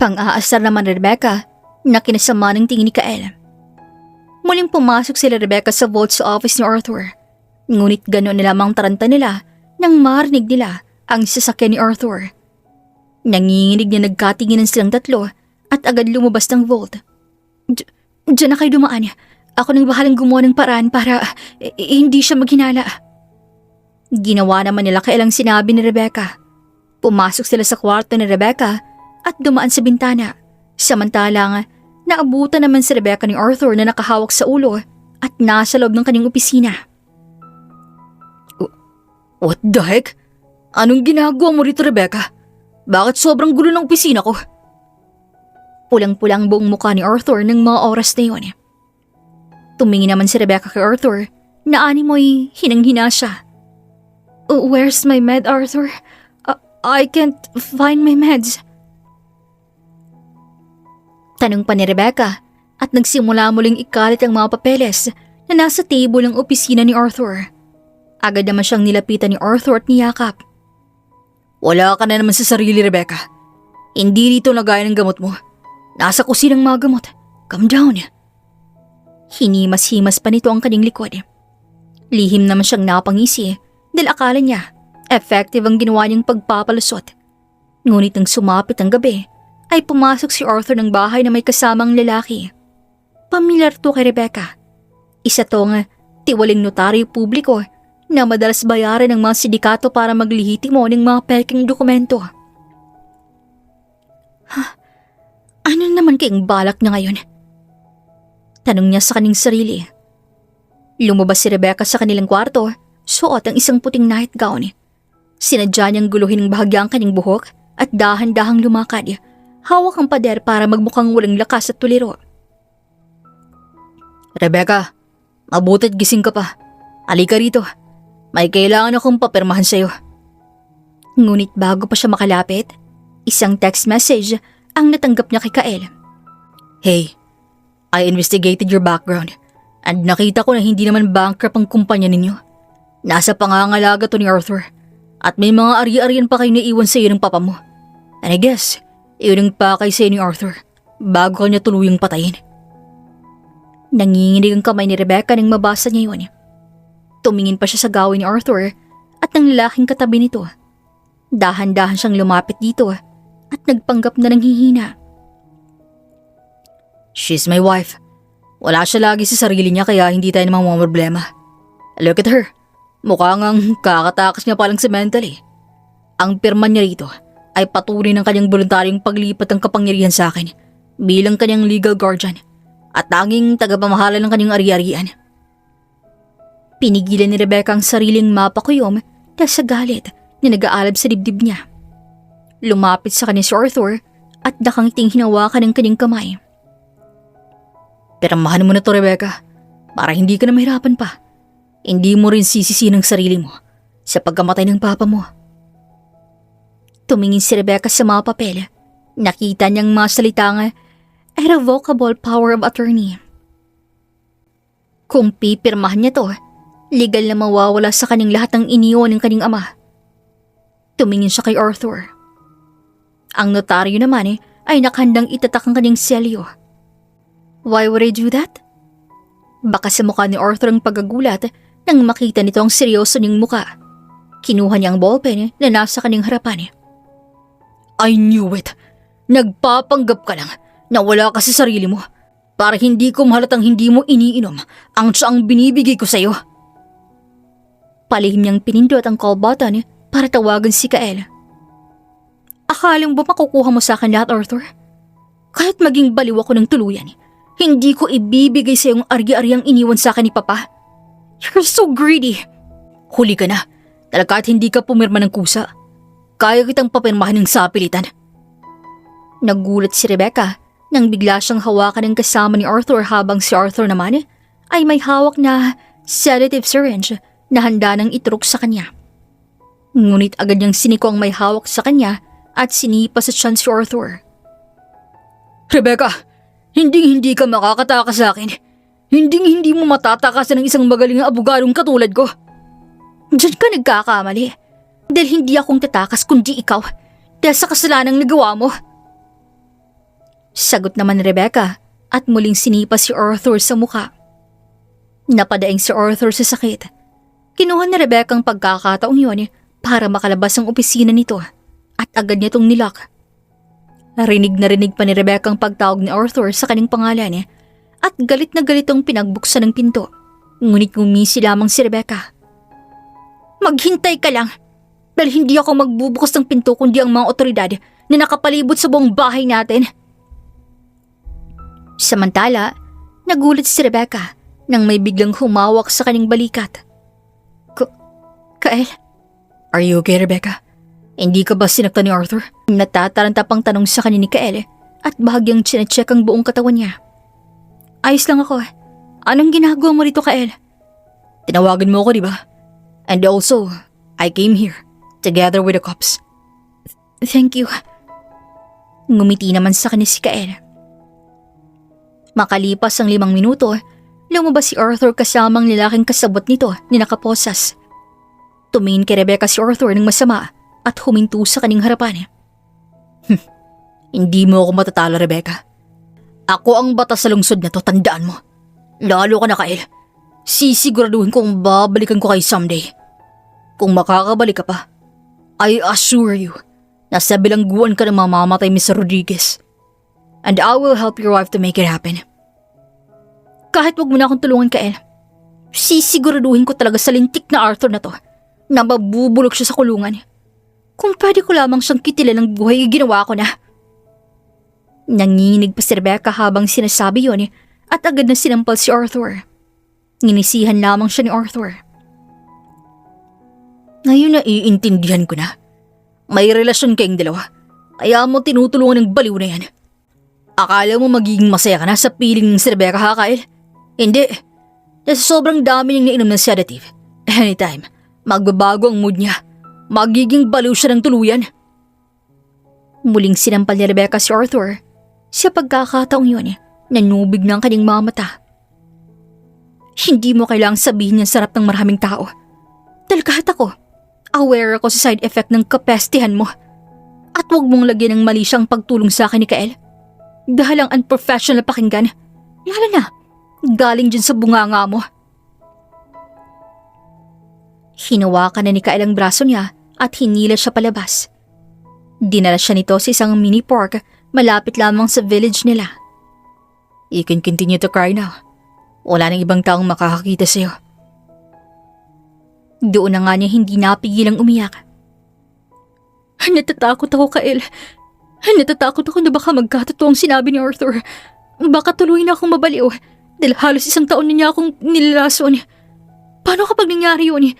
Speaker 1: Pang-aasar naman ni Rebecca na kinasama ng tingin ni Kael. Muling pumasok sila Rebecca sa vault sa office ni Arthur. Ngunit gano'n na lamang taranta nila nang marinig nila ang sasakyan ni Arthur. Nanginginig na nagkatinginan silang tatlo at agad lumabas ng vault. Diyan na kayo dumaan. Ako nang bahalang gumawa ng paraan para hindi siya maghinala. Ginawa naman nila kailang sinabi ni Rebecca. Pumasok sila sa kwarto ni Rebecca at dumaan sa bintana. Samantalang naabutan naman si Rebecca ni Arthur na nakahawak sa ulo at nasa loob ng kanyang opisina.
Speaker 2: What the heck? Anong ginagawa mo rito, Rebecca? Bakit sobrang gulo ng opisina ko?
Speaker 1: Pulang-pulang buong mukha ni Arthur ng mga oras na yun. Tumingin naman si Rebecca kay Arthur na animoy hinang-hina siya. Where's my med, Arthur? I can't find my meds. Tanong pa ni Rebecca at nagsimula muling ikalit ang mga papeles na nasa table ng opisina ni Arthur. Agad naman siyang nilapitan ni Arthur at niyakap.
Speaker 2: Wala ka na naman sa sarili, Rebecca. Hindi dito lagay ng gamot mo. Nasa kusinang mga gamot. Calm down.
Speaker 1: Hinimas-himas pa nito ang kanyang likod. Lihim naman siyang napangisi dahil akala niya effective ang ginawa niyang pagpapalusot. Ngunit nang sumapit ang gabi, ay pumasok si Arthur ng bahay na may kasamang lalaki. Pamilyar to kay Rebecca. Isa tong tiwaling notaryo publiko na madalas bayaran ng mga sindikato para maglihitimo ng mga peking dokumento. Ano naman kayang balak niya ngayon? Tanong niya sa kaning sarili. Lumabas si Rebecca sa kanilang kwarto, suot ang isang puting nightgown. Sinadya niyang guluhin ng bahagya ang kanyang buhok at dahan-dahang lumakad. Hawak ang pader para magmukhang walang lakas at tuliro.
Speaker 2: Rebecca, mabuti't gising ka pa. Halika rito. May kailangan akong papirmahan sa'yo.
Speaker 1: Ngunit bago pa siya makalapit, isang text message ang natanggap niya kay Kael.
Speaker 2: Hey, I investigated your background and nakita ko na hindi naman bankrupt ang kumpanya ninyo. Nasa pangangalaga to ni Arthur at may mga ari-arian pa kayo naiwan sa'yo ng papa mo. And I guess, iyon ang pakay sa'yo ni Arthur bago ka niya tuluyang patayin.
Speaker 1: Nanginginig ang kamay ni Rebecca nang mabasa niya yun. Tumingin pa siya sa gawin ni Arthur at ng laking katabi nito. Dahan-dahan siyang lumapit dito at nagpanggap na nanghihina.
Speaker 2: She's my wife. Wala siya lagi sa sarili niya kaya hindi tayo namang mga problema. Look at her. Mukha ngang kakatakas niya palang sa mental eh. Ang pirma niya rito ay patuloy ng kanyang voluntaryong paglipat ng kapangyarihan sa akin bilang kanyang legal guardian at tanging tagapamahala ng kanyang ari-arian.
Speaker 1: Pinigilan ni Rebecca ang sariling mapakuyom dahil sa galit na nag-aalab sa dibdib niya. Lumapit sa kanya si Arthur at nakangiting hinawakan ng kanyang kamay.
Speaker 2: Pirmahan mo na to, Rebecca, para hindi ka na mahirapan pa. Hindi mo rin sisisihin ang sarili mo sa pagkamatay ng papa mo.
Speaker 1: Tumingin si Rebecca sa mga papel. Nakita niyang mga salitang irrevocable power of attorney. Kung pipirmahan niya to, legal na mawawala sa kanyang lahat ng iniwan ng kanyang ama. Tumingin siya kay Arthur. Ang notaryo naman ay nakahandang itatak ang kanyang selyo. Why would I do that? Baka sa mukha ni Arthur ang pagagulat nang makita nito ang seryoso niyang mukha. Kinuha niya ang ballpen na nasa kanyang harapan.
Speaker 2: I knew it. Nagpapanggap ka lang na wala ka sa sarili mo para hindi ko mahalatang hindi mo iniinom ang tsaang binibigay ko sa'yo.
Speaker 1: Palihim niyang pinindot ang call button para tawagan si Kael. Akala mo ba makukuha mo sa akin lahat, Arthur? Kahit maging baliw ako ng tuluyan, hindi ko ibibigay sa yung ari-ariang iniwan sa akin ni Papa. You're so greedy.
Speaker 2: Huli ka na. Talaga at hindi ka pumirma ng kusa. Kaya kitang papirmahan ng sapilitan.
Speaker 1: Nagulat si Rebecca nang bigla siyang hawakan ng kasama ni Arthur habang si Arthur naman ay may hawak na sedative syringe na handa nang iturok sa kanya. Ngunit agad niyang siniko ang may hawak sa kanya at sinipa sa tiyan si Arthur.
Speaker 2: Rebecca, hindi ka makakatakas sa akin. Hindi mo matatakasan ng isang magaling na abogadong katulad ko.
Speaker 1: Diyan ka nagkakamali. Dahil hindi akong tatakas kundi ikaw. Dahil sa kasalanang nagawa mo. Sagot naman ni Rebecca at muling sinipa si Arthur sa mukha. Napadaing si Arthur sa sakit. Kinuha ni Rebecca ang pagkakataong yun para makalabas ang opisina nito at agad niya itong nilock. Rinig na rinig pa ni Rebecca ang pagtawag ni Arthur sa kanyang pangalan at galit na galit ang pinagbuksan ng pinto. Ngunit ngumisi lamang si Rebecca. Maghintay ka lang dahil hindi ako magbubukas ng pinto kundi ang mga otoridad na nakapalibot sa buong bahay natin. Samantala, nagulat si Rebecca nang may biglang humawak sa kanyang balikat. Kael?
Speaker 2: Are you okay, Rebecca? Hindi ka ba sinaktan ni Arthur?
Speaker 1: Natataranta pang tanong sa kanya ni Kael at bahagyang chinecheck ang buong katawan niya. Ayos lang ako. Anong ginagawa mo rito, Kael?
Speaker 2: Tinawagan mo ako, di ba? And also, I came here, together with the cops.
Speaker 1: Thank you. Ngumiti naman sa kanya si Kael. Makalipas ang 5 minuto, lumabas si Arthur kasamang lalaking kasabot nito ni nakaposas. Tumingin kay Rebecca si Arthur ng masama at huminto sa kaning harapan.
Speaker 2: Hindi mo ako matatalo, Rebecca. Ako ang batas sa lungsod na to, tandaan mo. Lalo ka na, Kyle. Sisiguraduhin kong babalikan ko kayo someday. Kung makakabalik ka pa, I assure you na sa bilangguan ka na mamamatay, Mr. Rodriguez. And I will help your wife to make it happen.
Speaker 1: Kahit wag mo na akong tulungan, Kael, sisiguraduhin ko talaga sa lintik na Arthur na to na mabubulok siya sa kulungan. Kung pwede ko lamang siyang kitilan ng buhay, ginawa ko na. Nanginginig pa si Rebecca habang sinasabi yun at agad na sinampal si Arthur. Nginisihan lamang siya ni Arthur.
Speaker 2: Ngayon na iintindihan ko na. May relasyon kayong dalawa, kaya mo tinutulungan ng baliw na yan. Akala mo magiging masaya ka na sa piling ng si Rebecca, ha, Kyle? Hindi. Kasi sobrang dami niyang nainom ng sedative. Anytime, magbabago ang mood niya. Magiging baliw siya ng tuluyan.
Speaker 1: Muling sinampal ni Rebecca si Arthur. Sa pagkakataong yun, nanubig ng kanyang mga mata. Hindi mo kailangang sabihin yung sarap ng maraming tao. Dahil kahit ako, aware ako sa side effect ng kapestihan mo. At huwag mong lagyan ng mali siyang pagtulong sa akin ni Kael. Dahil ang unprofessional na pakinggan, lalo na, galing dyan sa bunganga mo. Hinawakan na ni Kael ang braso niya at hinila siya palabas. Dinala siya nito sa isang mini park malapit lamang sa village nila.
Speaker 2: You can continue to cry now. Wala nang ibang taong makakakita sa'yo.
Speaker 1: Doon na nga niya hindi napigilang umiyak. Natatakot ako, Kael. Natatakot ako na baka magkatotoo ang sinabi ni Arthur. Baka tuloy na akong mabaliw dahil halos 1 taon na niya akong nilalason. Paano kapag nangyari yun?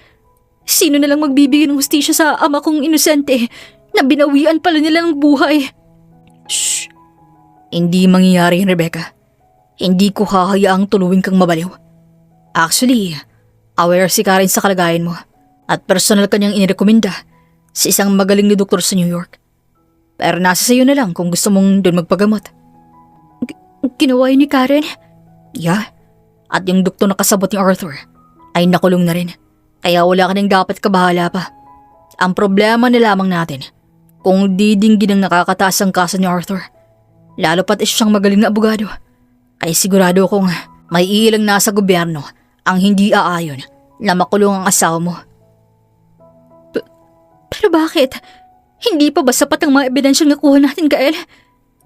Speaker 1: Sino na lang magbibigay ng hustisya sa ama kong inosente na binawian pala nila ng buhay?
Speaker 2: Shh! Hindi mangyayari yan, Rebecca. Hindi ko hahayaang tuluwin kang mabaliw. Actually, aware si Karen sa kalagayan mo at personal kanyang inirekomenda sa isang magaling na doktor sa New York. Pero nasa sayo na lang kung gusto mong doon magpagamot.
Speaker 1: Ginawa yun ni Karen?
Speaker 2: Yeah. At yung doktor na kasabot ni Arthur ay nakulong na rin. Kaya wala ka nang dapat kabahala pa. Ang problema na lamang natin kung didinggin ang nakakataas ang kaso ni Arthur. Lalo pat siyang magaling na abogado. Kaya sigurado kong may ilang nasa gobyerno ang hindi aayon na makulong ang asawa mo.
Speaker 1: Pero bakit? Hindi pa ba sapat ang mga ebidensyang nakuha natin, Kael?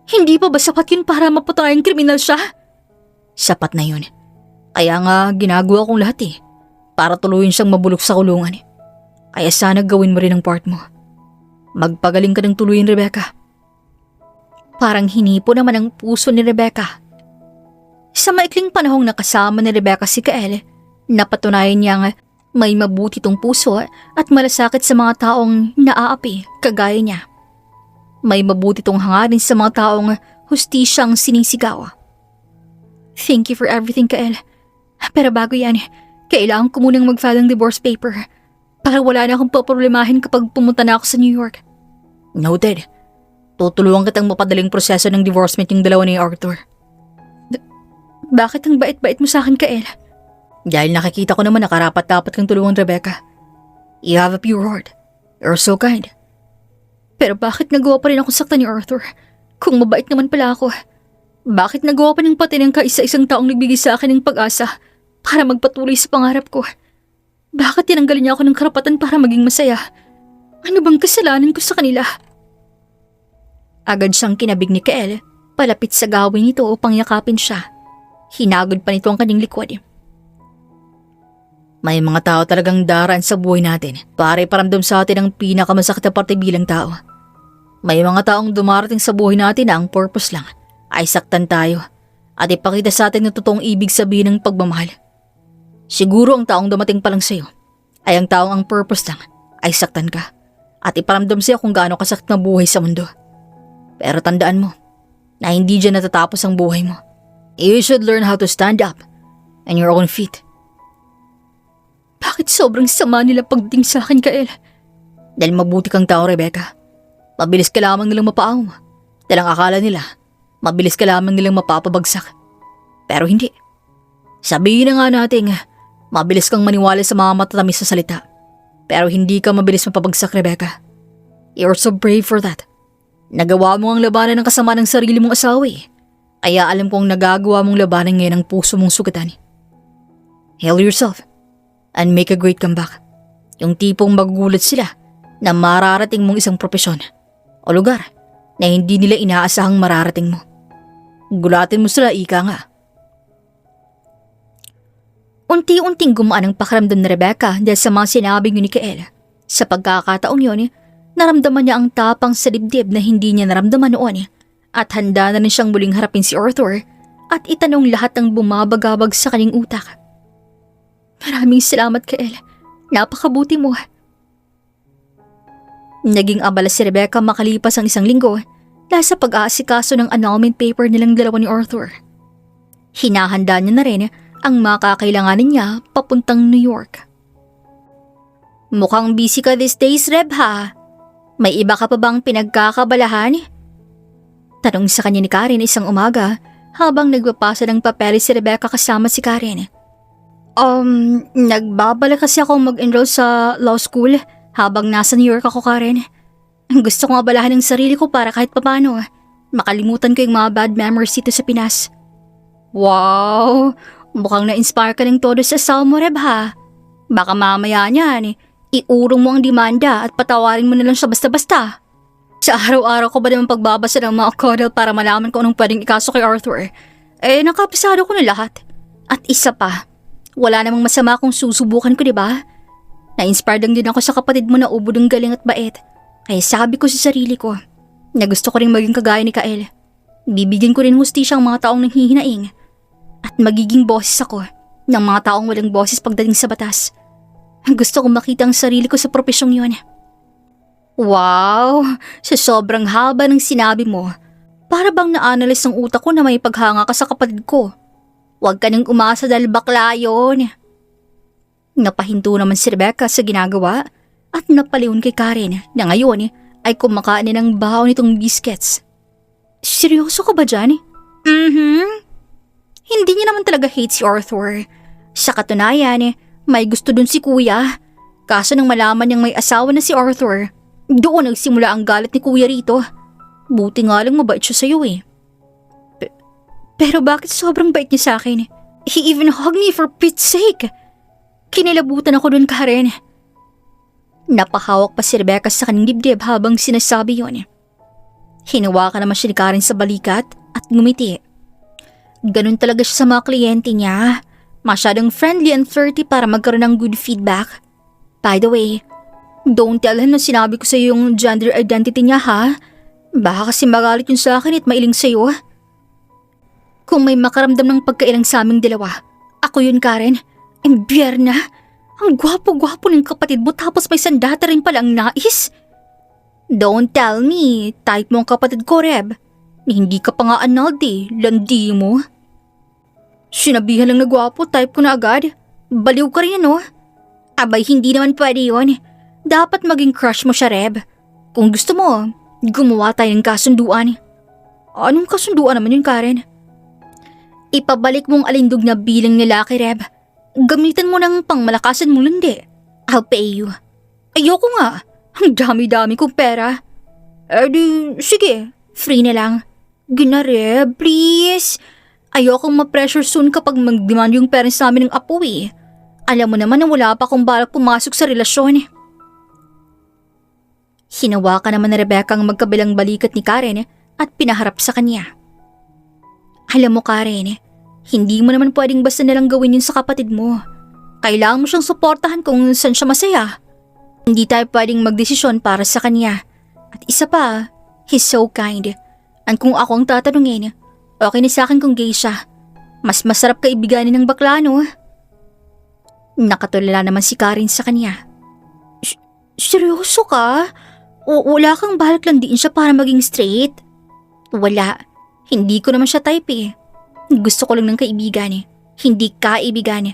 Speaker 1: Hindi pa ba sapat yun para mapatayang kriminal siya?
Speaker 2: Sapat na yun. Kaya nga ginagawa kong lahat para tuluyin siyang mabulok sa kulungan. Kaya sana gawin mo rin ang part mo. Magpagaling ka ng tuluyin, Rebecca.
Speaker 1: Parang hinipo naman ang puso ni Rebecca. Sa maikling panahong nakasama ni Rebecca si Kael, napatunayan niyang may mabuti tong puso at malasakit sa mga taong naaapi kagaya niya. May mabuti tong hangarin sa mga taong hustisyang sinisigaw. Thank you for everything, Kael. Pero bago yan, kailangan ko munang mag-file ng divorce paper para wala na akong paproblemahin kapag pumunta na ako sa New York.
Speaker 2: Noted. Tutulungan kitang mapadaling proseso ng divorcement yung dalawa ni Arthur.
Speaker 1: Bakit ang bait-bait mo sa akin, Kael?
Speaker 2: Dahil nakikita ko naman na karapat-dapat kang tulungan, Rebecca. You have a pure heart. You're so kind.
Speaker 1: Pero bakit nagawa pa rin ako saktan ni Arthur? Kung mabait naman pala ako. Bakit nagawa pa niyang pati ng kaisa-isang taong nagbigay sa akin ng pag-asa para magpatuloy sa pangarap ko? Bakit tinanggalin niya ako ng karapatan para maging masaya? Ano bang kasalanan ko sa kanila? Agad siyang kinabig ni Kael, palapit sa gawin nito upang yakapin siya. Hinagod pa nito ang kanyang likod.
Speaker 2: May mga tao talagang daraan sa buhay natin para iparamdam sa atin ang pinakamasakit na parte bilang tao. May mga taong dumarating sa buhay natin na ang purpose lang ay saktan tayo at ipakita sa atin na totoong ibig sabihin ng pagmamahal. Siguro ang taong dumating pa lang sa'yo ay ang taong ang purpose lang ay saktan ka at iparamdam sa'yo kung gaano kasakit na buhay sa mundo. Pero tandaan mo na hindi dyan natatapos ang buhay mo. You should learn how to stand up on your own feet.
Speaker 1: Bakit sobrang sama nila pagdating sa akin, Kael?
Speaker 2: Dahil mabuti kang tao, Rebecca. Mabilis ka lamang nilang mapaaw. Dahil ang akala nila, mabilis ka lamang nilang mapapabagsak. Pero hindi. Sabihin na nga natin, mabilis kang maniwala sa mga matatamis na salita. Pero hindi ka mabilis mapabagsak, Rebecca. You're so brave for that. Nagawa mo ang labanan ng kasama ng sarili mong asawa eh. Kaya alam kong nagagawa mong labanan ngayon ang puso mong sugatan. Heal yourself and make a great comeback. Yung tipong magugulat sila na mararating mong isang propesyon o lugar na hindi nila inaasahang mararating mo. Gulatin mo sila, ika nga.
Speaker 1: Unti-unting gumaan ang pakiramdam ni Rebecca dahil sa mga sinabi ni Kael. Sa pagkakataong yun, naramdaman niya ang tapang sa dibdib na hindi niya naramdaman noon at handa na rin siyang muling harapin si Arthur at itanong lahat ng bumabagabag sa kanyang utak. Maraming salamat, Kael. Napakabuti mo. Naging abala si Rebecca makalipas ang 1 linggo dahil sa pag-aasikaso ng annulment paper nilang dalawa ni Arthur. Hinahanda niya na rin ang makakailanganin niya papuntang New York. Mukhang busy ka these days, Reb, ha? May iba ka pa bang pinagkakabalahan? Tanong sa kanya ni Karen isang umaga habang nagpapasa ng papeles si Rebecca kasama si Karen. Nagbabala kasi ako mag-enroll sa law school habang nasa New York ako, Karen. Gusto kong abalahan ng sarili ko para kahit papano makalimutan ko yung mga bad memories dito sa Pinas. Wow! Mukhang na-inspire ka ng todo sa asawa mo, Reb, ha? Baka mamaya niyan, iurong mo ang demanda at patawarin mo na lang siya basta-basta. Sa araw-araw ko ba naman pagbabasa ng mga kodal para malaman kung anong pwedeng ikaso kay Arthur? Nakapisado ko na lahat. At isa pa, wala namang masama kung susubukan ko, diba? Na-inspired lang din ako sa kapatid mo na ubod ng galing at bait. Kaya sabi ko sa sarili ko na gusto ko rin maging kagaya ni Kael. Bibigyan ko rin hustisya ang mga taong nanghihinaing. At magiging boses ako ng mga taong walang boses pagdating sa batas. Gusto kong makita ang sarili ko sa propesyong yun. Wow! Sa sobrang haba ng sinabi mo, para bang na-analyze ng utak ko na may paghanga ka sa kapatid ko. Huwag ka nang umasa dahil bakla yun. Napahinto naman si Rebecca sa ginagawa at napaliwan kay Karen na ngayon ay kumakain ng bahaw nitong biscuits. Seryoso ka ba dyan? Hindi niya naman talaga hate si Arthur. Sa katunayan, may gusto dun si kuya. Kaso nang malaman niyang may asawa na si Arthur, doon nagsimula ang galit ni kuya rito. Buti nga lang mabait siya sa'yo Pero bakit sobrang bait niya sa akin? He even hugged me for Pete's sake. Kinilabutan ako dun, Karen. Napahawak pa si Rebecca sa kanyang dibdib habang sinasabi yun. Hinawakan naman siya ni Karen sa balikat at ngumiti. Ganun talaga siya sa mga kliyente niya. Masyadong friendly and flirty para magkaroon ng good feedback. By the way, don't tell him na sinabi ko sa iyo yung gender identity niya, ha? Baka kasi magalit yun sa akin at mailing sa iyo. Kung may makaramdam ng pagkailang sa aming dalawa, ako yun, Karen. Imbierna. Ang gwapo-gwapo ng kapatid mo tapos may sandata rin palang nais. Don't tell me, type mo ang kapatid ko, Reb. Hindi ka pa nga annulled landi mo. Sinabihan lang na gwapo, type ko na agad. Baliw ka rin Abay, hindi naman pwede yun. Dapat maging crush mo siya, Reb. Kung gusto mo, gumawa tayo ng kasunduan. Anong kasunduan naman yun, Karen? Ipabalik mong alindog na bilang lalaki, Reb. Gamitan mo ng pangmalakasan mong landi. I'll pay you. Ayoko nga. Ang dami-dami kong pera. Sige, free na lang. Gina, Reb, please. Ayokong ma-pressure soon kapag mag-demand yung parents namin ng apo Alam mo naman na wala pa akong balak pumasok sa relasyon. Hinawakan naman ni Rebecca ang magkabilang balikat ni Karen at pinaharap sa kanya. Alam mo, Karen, hindi mo naman pwedeng basta nalang gawin yun sa kapatid mo. Kailangan mo siyang suportahan kung saan siya masaya. Hindi tayo pwedeng magdesisyon para sa kanya. At isa pa, he's so kind. And kung ako ang tatanungin, okay na sa akin kung gay siya. Mas masarap kaibiganin ng bakla, no? Nakatulala naman si Karen sa kanya. Seryoso ka? Wala kang balak lang din siya para maging straight? Wala. Hindi ko naman siya type Gusto ko lang ng kaibigan Hindi kaibigan.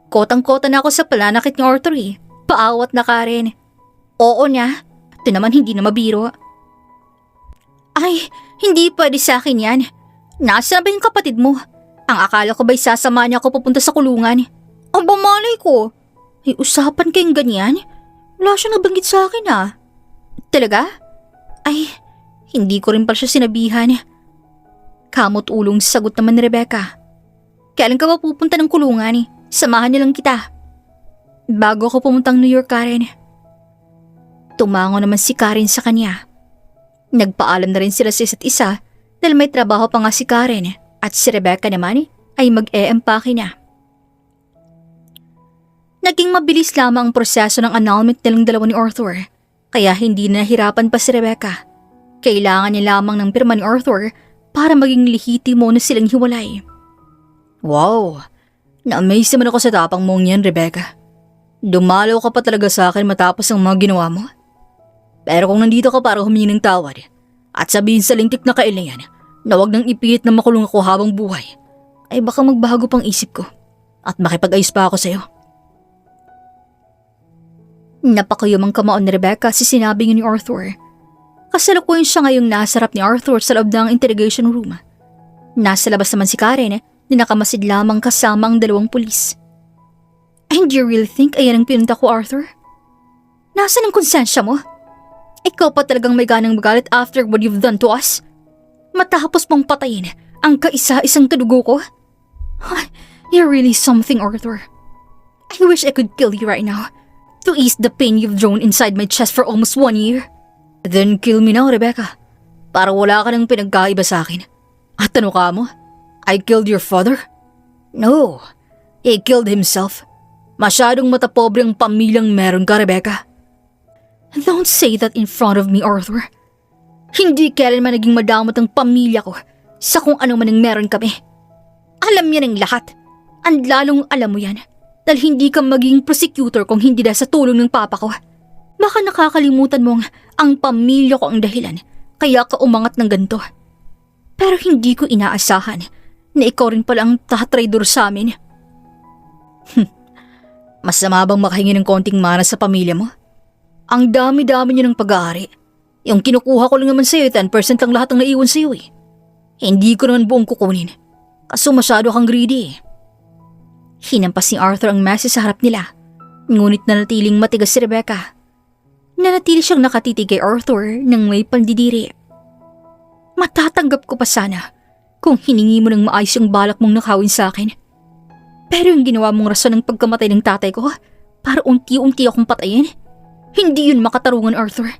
Speaker 1: Kotang-kota na ako sa palanakit ni Arthur Paawat na, Karen. Oo niya. Ito naman hindi na mabiro. Ay, hindi pwede sa akin yan. Nasaan ba yung kapatid mo? Ang akala ko ba'y sasama niya ako pupunta sa kulungan? Ang bamalay ko. Ay, usapan kayong ganyan? Wala siyang nabanggit sa akin Talaga? Ay, hindi ko rin pala siya sinabihan. Kamot ulong sagot naman ni Rebecca. Kailan ka ba pupunta ng kulungan? Samahan niyo lang kita. Bago ako pumuntang New York, Karen. Tumango naman si Karen sa kanya. Nagpaalam na rin sila sa isa't isa dahil may trabaho pa nga si Karen at si Rebecca naman ay mag-e-empake na. Naging mabilis lamang ang proseso ng annulment nilang dalawa ni Arthur, kaya hindi na nahirapan pa si Rebecca. Kailangan niya lamang ng pirma ni Arthur para maging lehitimo na silang hiwalay.
Speaker 2: Wow, na-amaze naman ako sa tapang mong yan, Rebecca. Dumalaw ka pa talaga sa akin matapos ang mga ginawa mo. Pero kung nandito ka para humingi ng tawad at sabihin sa lintik na kail na yan na wag nang ipilit na makulong ako habang buhay, ay baka magbago pang isip ko at makipag-ayos pa ako sa'yo.
Speaker 1: Napakayumang kamaon ni Rebecca sa sinabi ni Arthur. Kasalukuyan siya ngayong nasa harap ni Arthur sa loob ng interrogation room. Nasa labas naman si Karen na nakamasid lamang kasama ang dalawang pulis. And you really think ayan ang pinunta ko, Arthur? Nasaan ang konsensya mo? Ikaw pa talagang may ganang magalit after what you've done to us? Matapos mong patayin ang kaisa-isang kadugo ko? You're really something, Arthur. I wish I could kill you right now to ease the pain you've drawn inside my chest for almost 1 year.
Speaker 2: Then kill me now, Rebecca. Para wala ka nang pinagkaiba sa akin. At ano ka mo? I killed your father? No, he killed himself. Masyadong matapobre ang pamilyang meron ka, Rebecca.
Speaker 1: Don't say that in front of me, Arthur. Hindi kailanman naging madamot ang pamilya ko sa kung ano man ang meron kami. Alam yan ang lahat. Ang lalong alam mo yan dahil hindi ka maging prosecutor kung hindi dahil sa tulong ng papa ko. Baka nakakalimutan mong ang pamilya ko ang dahilan kaya ka umangat ng ganito. Pero hindi ko inaasahan na ikaw rin pala ang tatraidor sa amin.
Speaker 2: Masama bang makahingi ng konting mana sa pamilya mo? Ang dami-dami niyo ng pag-aari. Yung kinukuha ko lang naman sa'yo, 10% lang lahat ang naiwan sa'yo eh. Hindi ko naman buong kukunin. Kaso masyado kang greedy eh.
Speaker 1: Hinampas ni Arthur ang mesa sa harap nila. Ngunit nanatiling matigas si Rebecca. Nanatili siyang nakatitig kay Arthur nang may pandidiri. Matatanggap ko pa sana kung hiningi mo ng maayos yung balak mong nakawin sa akin. Pero yung ginawa mong rason ng pagkamatay ng tatay ko para unti-unti akong patayin, hindi yun makatarungan, Arthur.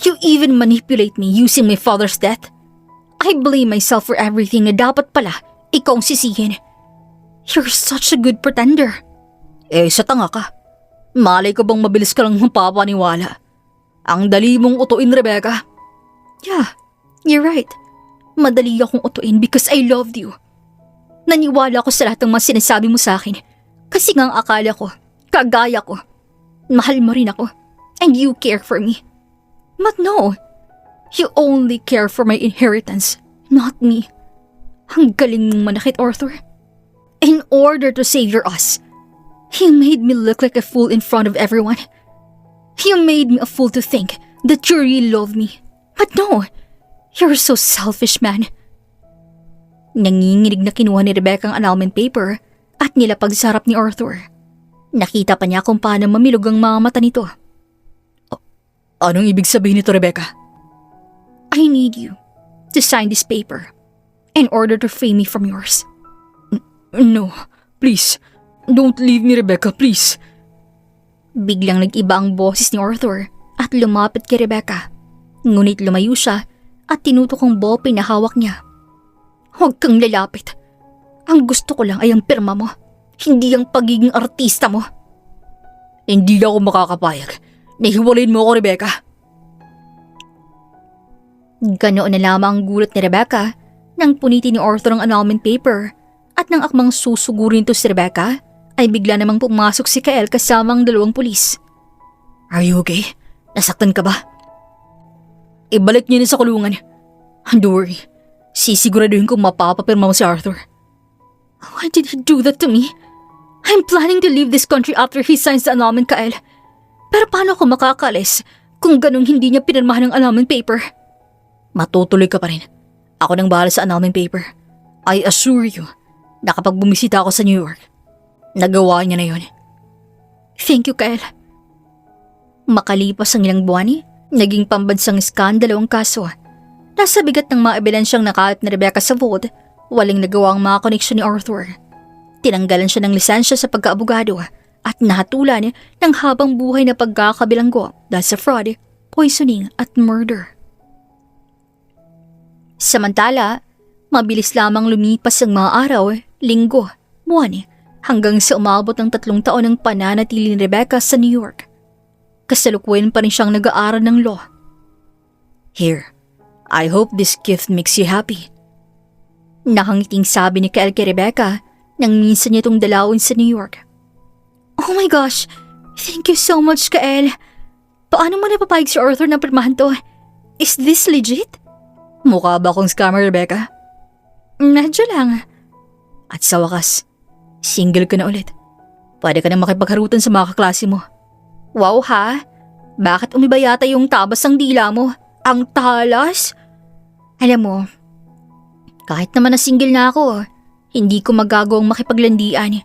Speaker 1: You even manipulate me using my father's death. I blame myself for everything na dapat pala ikaw ang sisihin. You're such a good pretender.
Speaker 2: Sa tanga ka. Malay ko bang mabilis ka lang mapapaniwala? Ang dali mong utuin, Rebecca.
Speaker 1: Yeah, you're right. Madali akong utuin because I loved you. Naniwala ako sa lahat ng mga sinasabi mo sa akin kasi nga ang akala ko, kagaya ko, mahal mo rin ako and you care for me. But no, you only care for my inheritance, not me. Ang galing mong manakit, Arthur. In order to save your us, you made me look like a fool in front of everyone. You made me a fool to think that you really love me. But no, you're so selfish, man. Nanginginig na kinuha ni Rebecca ang annulment paper at nilapag sa harap ni Arthur. Nakita pa niya kung paano mamilog ang mga mata nito.
Speaker 2: Anong ibig sabihin nito, Rebecca?
Speaker 1: I need you to sign this paper in order to free me from yours.
Speaker 2: No, please. Don't leave me, Rebecca, please.
Speaker 1: Biglang nag-iba ang boses ni Arthur at lumapit kay Rebecca. Ngunit lumayo siya at tinutok ang ballpen na hawak niya. Huwag kang lalapit. Ang gusto ko lang ay ang pirma mo, hindi ang pagiging artista mo.
Speaker 2: Hindi ako makakapayag. Nahiwalayin mo ako, Rebecca.
Speaker 1: Ganoon na lamang ang gulat ni Rebecca nang punitin ni Arthur ang annulment paper at nang akmang susugurin ito si Rebecca ay bigla namang pumasok si Kael kasama ang dalawang pulis.
Speaker 2: Are you okay? Nasaktan ka ba? Ibalik niyo na sa kulungan. Don't worry. Sisiguraduhin kong mapapapirma mo si Arthur.
Speaker 1: Why did he do that to me? I'm planning to leave this country after he signs the annulment, Kael. Pero paano ako makakalis kung ganong hindi niya pinirmahan ang annulment paper?
Speaker 2: Matutuloy ka pa rin. Ako nang bahala sa annulment paper. I assure you na kapag bumisita ako sa New York, nagawa niya na yun.
Speaker 1: Thank you, Kael. Makalipas ang ilang buwan, Naging pambansang iskandalo ang kaso. Nasa bigat ng mga ebidensyang nakalat ni Rebecca sa vault, walang nagawa ang mga koneksyon ni Arthur. Tinanggalan siya ng lisensya sa pagkaabogado at nahatulan ng habang buhay na pagkakabilanggo dahil sa fraud, poisoning at murder. Samantala, mabilis lamang lumipas ang mga araw, linggo, buwan, hanggang sa umabot ng 3 taon ng pananatili ni Rebecca sa New York. Kasalukuyan pa rin siyang nag-aaral ng law.
Speaker 2: Here, I hope this gift makes you happy.
Speaker 1: Nakangiting sabi ni Kael kay Rebecca nang minsan niya itong dalawin sa New York. Oh my gosh, thank you so much, Kael. Paano mo napapayag si Arthur na pirmahan to? Is this legit?
Speaker 2: Mukha ba akong scammer, Rebecca?
Speaker 1: Medyo lang.
Speaker 2: At sa wakas, single ka na ulit. Pwede ka na makipagharutan sa mga kaklase mo.
Speaker 1: Wow ha? Bakit umiba yata yung tabas ng dila mo? Ang talas? Alam mo, kahit naman na single na ako, hindi ko magagawang makipaglandian.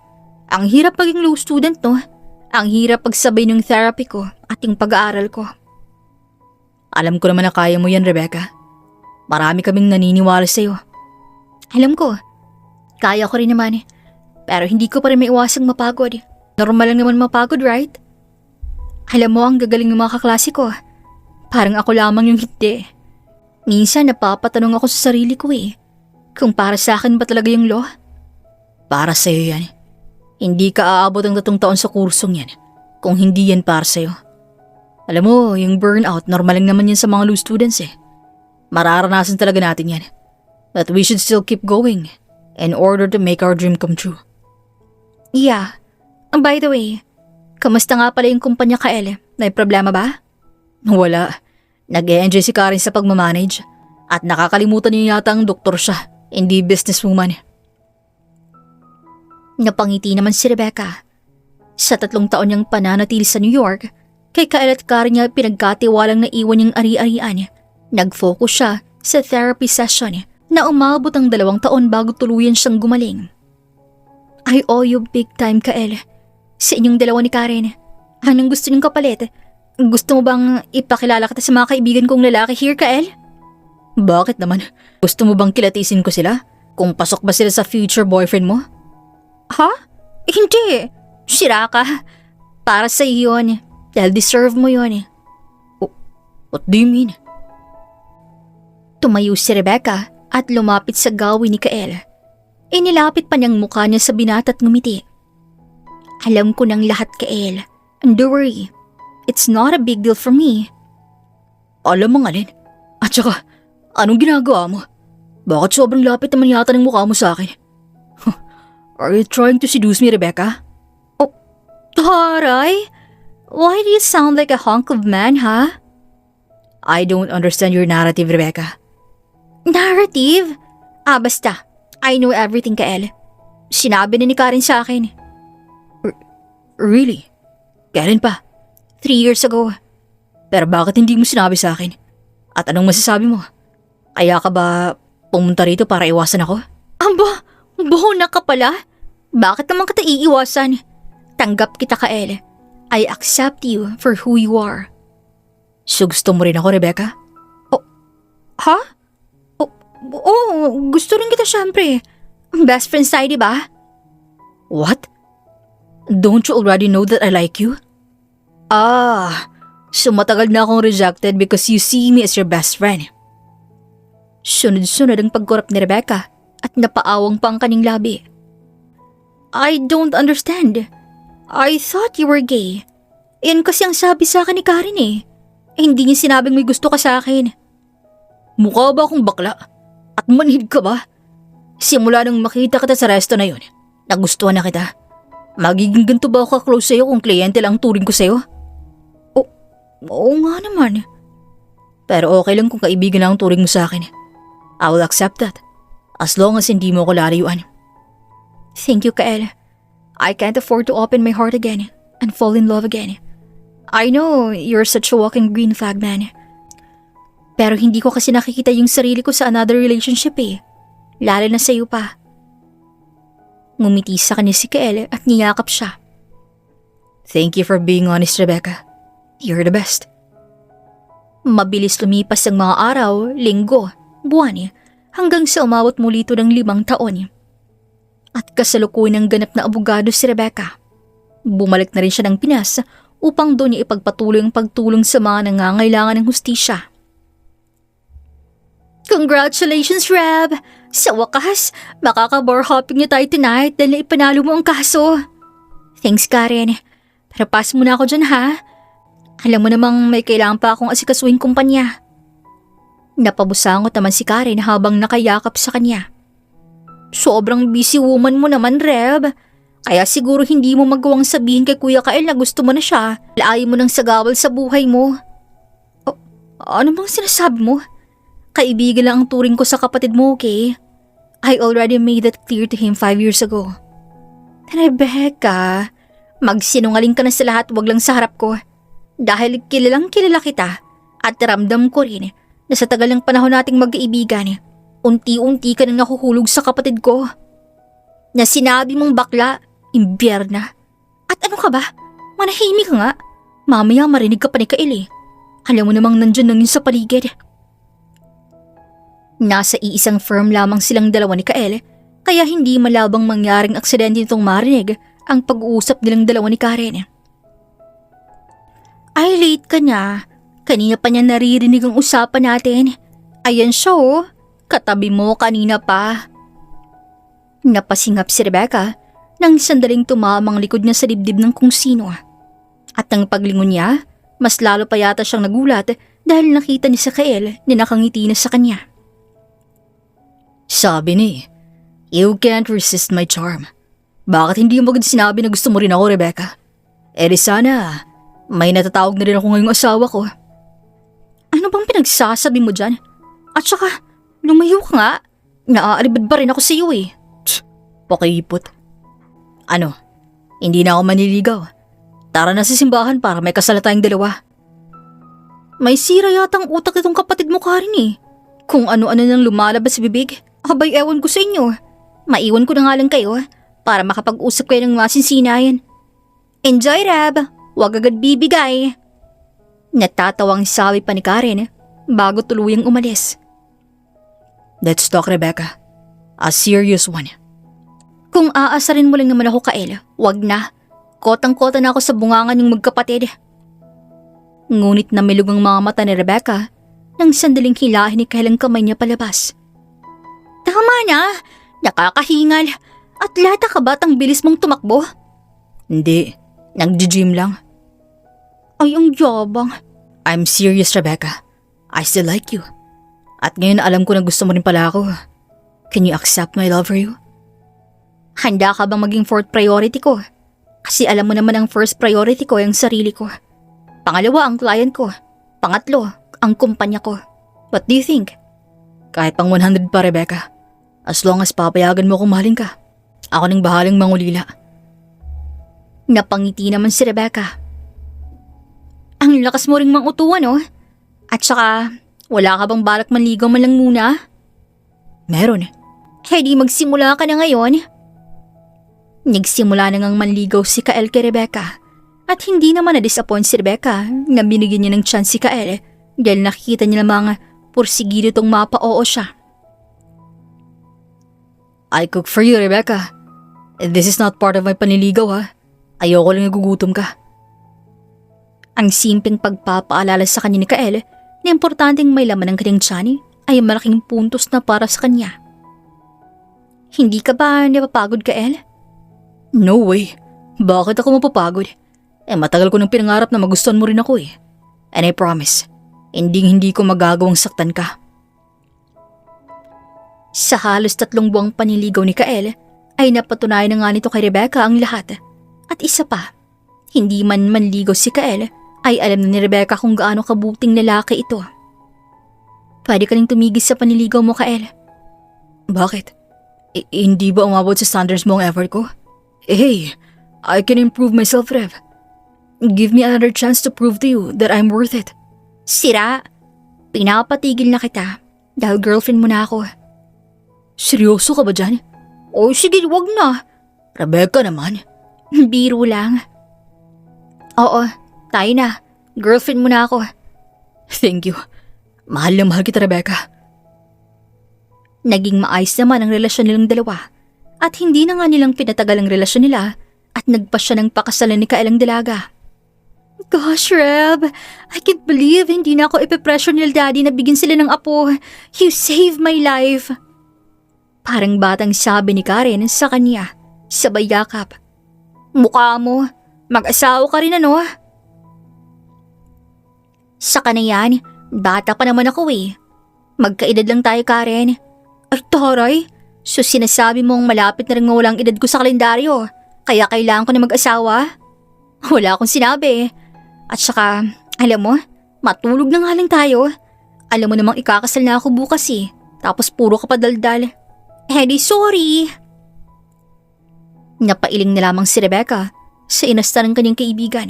Speaker 1: Ang hirap maging law student, no? Ang hirap pagsabay ng therapy ko at yung pag-aaral ko.
Speaker 2: Alam ko naman na kaya mo yan, Rebecca. Marami kaming naniniwala sa'yo.
Speaker 1: Alam ko, kaya ko rin naman. Pero hindi ko pa rin maiwasang mapagod. Normal lang naman mapagod, right? Alam mo, ang gagaling ng mga kaklase ko. Parang ako lamang yung hindi. Minsan napapatanong ako sa sarili ko kung para sa akin ba talaga yung law?
Speaker 2: Para sa'yo yan. Hindi ka aabot ang 3 taon sa kursong yan kung hindi yan para sa'yo. Alam mo, yung burnout, normal lang naman yan sa mga law students Mararanasan talaga natin yan. But we should still keep going in order to make our dream come true.
Speaker 1: Yeah. By the way, kamusta nga pala yung kumpanya, Kael? May problema ba?
Speaker 2: Wala. Nag-e-enjoy si Karen sa pagmamanage at nakakalimutan niya yata ang doktor siya, hindi businesswoman.
Speaker 1: Napangiti naman si Rebecca. Sa 3 taon niyang pananatili sa New York, kay Kael at Karen niya pinagkatiwalang naiwan niyang ari-arian. Nag-focus siya sa therapy session na umabot ang 2 taon bago tuluyan siyang gumaling. I owe you big time, Kael. Sa inyong dalawa ni Karen. Anong gusto niyong kapalit? Gusto mo bang ipakilala kita sa mga kaibigan kong lalaki here, Kael?
Speaker 2: Bakit naman? Gusto mo bang kilatisin ko sila? Kung pasok ba sila sa future boyfriend mo?
Speaker 1: Ha? Hindi. Sira ka. Para sa iyo yun. Dahil deserve mo yun.
Speaker 2: What do you mean?
Speaker 1: Tumayo si Rebecca at lumapit sa gawin ni Kael. Inilapit pa niyang mukha niya sa binata at ngumiti. Alam ko ng lahat, Kael. And don't worry. It's not a big deal for me.
Speaker 2: Alam mo nga, Lynn. At saka, anong ginagawa mo? Bakit sobrang lapit naman yata ng mukha mo sa akin? Are you trying to seduce me, Rebecca?
Speaker 1: Oh, taray? Why do you sound like a hunk of man, ha?
Speaker 2: I don't understand your narrative, Rebecca.
Speaker 1: Narrative? Basta. I know everything, Kael. Sinabi na ni Karen sa akin.
Speaker 2: Really? Kailan pa?
Speaker 1: 3 years ago.
Speaker 2: Pero bakit hindi mo sinabi sa akin? At anong masasabi mo? Kaya ka ba pumunta rito para iwasan ako?
Speaker 1: Aba, buhona ka pala? Bakit naman kita iiwasan? Tanggap kita, Kael. I accept you for who you are.
Speaker 2: So gusto mo rin ako, Rebecca?
Speaker 1: Oh, ha? Gusto rin kita syempre. Best friends tayo, di ba?
Speaker 2: What? Don't you already know that I like you? So matagal na akong rejected because you see me as your best friend.
Speaker 1: Sunod-sunod ang pagkurap ni Rebecca at napaawang pa ang kaning labi. I don't understand. I thought you were gay. Yan kasi ang sabi sa akin ni Karen Hindi niya sinabing may gusto ka sa akin.
Speaker 2: Mukha ba akong bakla? At manhid ka ba? Simula nang makita kita sa resto na yun, nagustuhan na kita. Magiging ganito ba ako ka-close sa'yo kung kliyente lang turing ko sa'yo?
Speaker 1: Oo nga naman.
Speaker 2: Pero okay lang kung kaibigan lang ang turing mo sa akin. I will accept that. As long as hindi mo ako lalayuan.
Speaker 1: Thank you, Kael. I can't afford to open my heart again and fall in love again. I know you're such a walking green flag, man. Pero hindi ko kasi nakikita yung sarili ko sa another relationship Lalo na sa'yo pa. Ngumiti sa kanya si Kael at niyakap siya.
Speaker 2: Thank you for being honest, Rebecca. You're the best.
Speaker 1: Mabilis lumipas ang mga araw, linggo, buwan, hanggang sa umabot muli ito ng 5 taon. At kasalukuyan ng ganap na abogado si Rebecca. Bumalik na rin siya ng Pinas upang doon niya ipagpatuloy ang pagtulong sa mga nangangailangan ng hustisya. Congratulations, Reb! Sa wakas, makaka-bar hopping niya tayo tonight dahil naipanalo mo ang kaso. Thanks, Karen. Pero pass muna ako dyan, ha? Alam mo namang may kailangan pa akong asikasuhin kumpanya. Napabusangot naman si Karen habang nakayakap sa kanya. Sobrang busy woman mo naman, Reb. Kaya siguro hindi mo magawang sabihin kay Kuya Kael na gusto mo na siya. Ayaw mo nang sagawal sa buhay mo. Ano bang sinasabi mo? Kaibigan lang ang turing ko sa kapatid mo, okay? I already made that clear to him 5 years ago. Rebecca, magsinungaling ka na sa lahat, wag lang sa harap ko. Dahil kilalang kilala kita at ramdam ko rin na sa tagal ng panahon nating magkaibigan, unti-unti ka nang nahuhulog sa kapatid ko. Na sinabi mong bakla, imbierna. At ano ka ba? Manahimik ka nga. Mamaya marinig ka pa ni Kael. Alam mo namang nandyan lang yun sa paligid. Nasa iisang firm lamang silang dalawa ni Kael, kaya hindi malabang mangyaring aksidente nitong marinig ang pag-uusap nilang dalawa ni Karen. Ay, late ka na. Kanina pa niya naririnig ang usapan natin. Ayan siya, oh. Katabi mo kanina pa. Napasingap si Rebecca nang sandaling tumamang likod niya sa dibdib ng kung sino. At nang paglingon niya, mas lalo pa yata siyang nagulat dahil nakita ni Kael na nakangiti na sa kanya.
Speaker 2: Sabi ni, you can't resist my charm. Bakit hindi mo agad sinabi na gusto mo rin ako, Rebecca? Di sana, may natatawag na rin ako ngayong asawa ko.
Speaker 1: Ano bang pinagsasabi mo dyan? At saka, lumayo ka nga. Naaalibad ba rin ako sa iyo eh.
Speaker 2: Pakipot. Ano, hindi na ako maniligaw. Tara na sa simbahan para may kasala tayong dalawa.
Speaker 1: May sira yatang utak itong kapatid mo, Karen eh. Kung ano-ano nang lumalabas sa bibig, abay ewan ko sa inyo. Maiwan ko na nga lang kayo para makapag-usap kayo ng masinsinayan. Enjoy, Reb. Huwag agad bibigay. Natatawang sabi pa ni Karen bago tuluyang umalis.
Speaker 2: Let's talk, Rebecca. A serious one.
Speaker 1: Kung aasarin mo lang naman ako, Kael, wag na. Kotang-kota na ako sa bungangan ng magkapatid. Ngunit namilog ang mga mata ni Rebecca nang sandaling hilahin ni Kael ang kamay niya palabas. Tama na! Nakakahingal! Atleta ka ba't ang bilis mong tumakbo?
Speaker 2: Hindi, nag-gym lang.
Speaker 1: Ay, ang yabang.
Speaker 2: I'm serious, Rebecca. I still like you. At ngayon alam ko na gusto mo rin pala ako. Can you accept my love for you?
Speaker 1: Handa ka bang maging fourth priority ko? Kasi alam mo naman ang first priority ko ay ang sarili ko. Pangalawa ang client ko. Pangatlo, ang kumpanya ko. What do you think?
Speaker 2: Kahit pang 100 pa, Rebecca. As long as papayagan mo kung mahalin ka. Ako nang bahalang mangulila.
Speaker 1: Napangiti naman si Rebecca. Ang lakas mo ring mangutuan, oh. At saka, wala ka bang balak manligaw man lang muna?
Speaker 2: Meron.
Speaker 1: Di magsimula ka na ngayon. Nagsimula na ngang manligaw si Kael kay Rebecca. At hindi naman na-disappoint si Rebecca na binigyan niya ng chance si Kael dahil nakikita niya namang pursigido tong mapa-oo siya.
Speaker 2: I cook for you, Rebecca. This is not part of my panliligaw, ha. Ayoko lang nagugutom ka.
Speaker 1: Ang simpleng pagpapaalala sa kanya ni Kael na importanteng may laman ng kanyang tiyan ay malaking puntos na para sa kanya. Hindi ka ba napapagod, Kael?
Speaker 2: No way. Bakit ako mapapagod? Matagal ko nang pinangarap na magustuhan mo rin ako eh. And I promise, hindi ko magagawang saktan ka.
Speaker 1: Sa halos 3 buwang paniligaw ni Kael, ay napatunayan na nga nito kay Rebecca ang lahat. At isa pa, hindi man manligaw si Kael, ay alam na ni Rebecca kung gaano kabuting lalaki ito. Pwede ka rin tumigil sa paniligaw mo, Kael.
Speaker 2: Bakit? Hindi ba umabot sa standards mo ang effort ko? Hey, I can improve myself, Rev. Give me another chance to prove to you that I'm worth it.
Speaker 1: Sira, pinapatigil na kita dahil girlfriend mo na ako.
Speaker 2: Seryoso ka ba dyan?
Speaker 1: Oh, sige, wag na.
Speaker 2: Rebecca naman.
Speaker 1: Biro lang. Oo, tayo na. Girlfriend mo na ako.
Speaker 2: Thank you. Mahal na mahal kita, Rebecca.
Speaker 1: Naging maayos naman ang relasyon nilang dalawa at hindi na nga nilang pinatagal ang relasyon nila at nagpa siya ng pakasalan ni Kyle ang dalaga. Gosh, Reb, I can't believe hindi na ako ipipressure nila daddy na bigyan sila ng apo. You saved my life. Parang batang sabi ni Karen sa kanya, sabay yakap. Mukha mo, mag-asawa ka rin ano? Saka na yan, bata pa naman ako eh. Magkaedad lang tayo, Karen. Ay, taray. So sinasabi mong malapit na rin walang edad ko sa kalendaryo, kaya kailangan ko na mag-asawa? Wala akong sinabi. At saka, alam mo, matulog na nga lang tayo. Alam mo namang ikakasal na ako bukas eh. Tapos puro ka pa daldal. Eh di sorry. Napailing na lamang si Rebecca sa inasta ng kanyang kaibigan.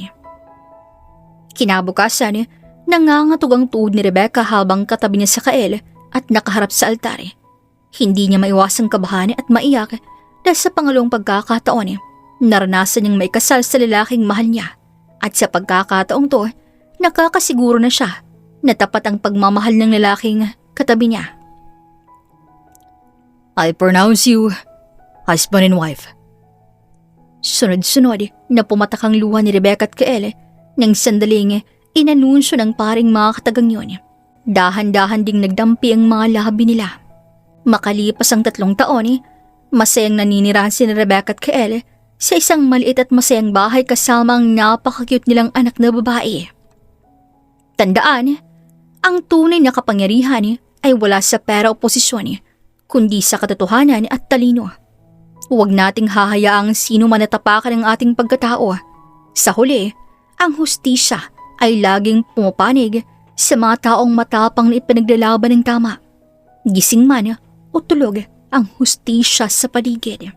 Speaker 1: Kinabukasan, nangangatog ang tuhod ni Rebecca habang katabi niya sa Kyle at nakaharap sa altar. Hindi niya maiwasang kabahan at maiyak dahil sa pangalawang pagkakataon naranasan niyang may kasal sa lalaking mahal niya. At sa pagkakataong to, nakakasiguro na siya na tapat ang pagmamahal ng lalaking katabi niya.
Speaker 2: I pronounce you husband and wife.
Speaker 1: Sunod-sunod na pumatak ang luha ni Rebecca at Kyle nang sandaling inanunsyo ng paring mga katagang yun. Dahan-dahan ding nagdampi ang mga labi nila. Makalipas ang 3 taon, masayang naninirahan si Rebecca at Kyle sa isang maliit at masayang bahay kasama ang napaka-cute nilang anak na babae. Tandaan, ang tunay na kapangyarihan ay wala sa pera o posisyon, kundi sa katotohanan at talino. Huwag nating hahayaang sino man natapakan ng ating pagkatao. Sa huli, ang hustisya ay laging pumapanig sa mga taong matapang na ipinaglalaban ng tama. Gising man o tulog ang hustisya sa paligid.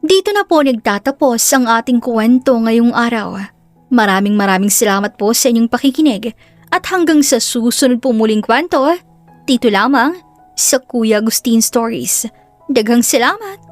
Speaker 1: Dito na po nagtatapos ang ating kwento ngayong araw. Maraming salamat po sa inyong pakikinig at hanggang sa susunod po muling kwento, dito lamang sa Kuya Agustin Stories. Daghang salamat!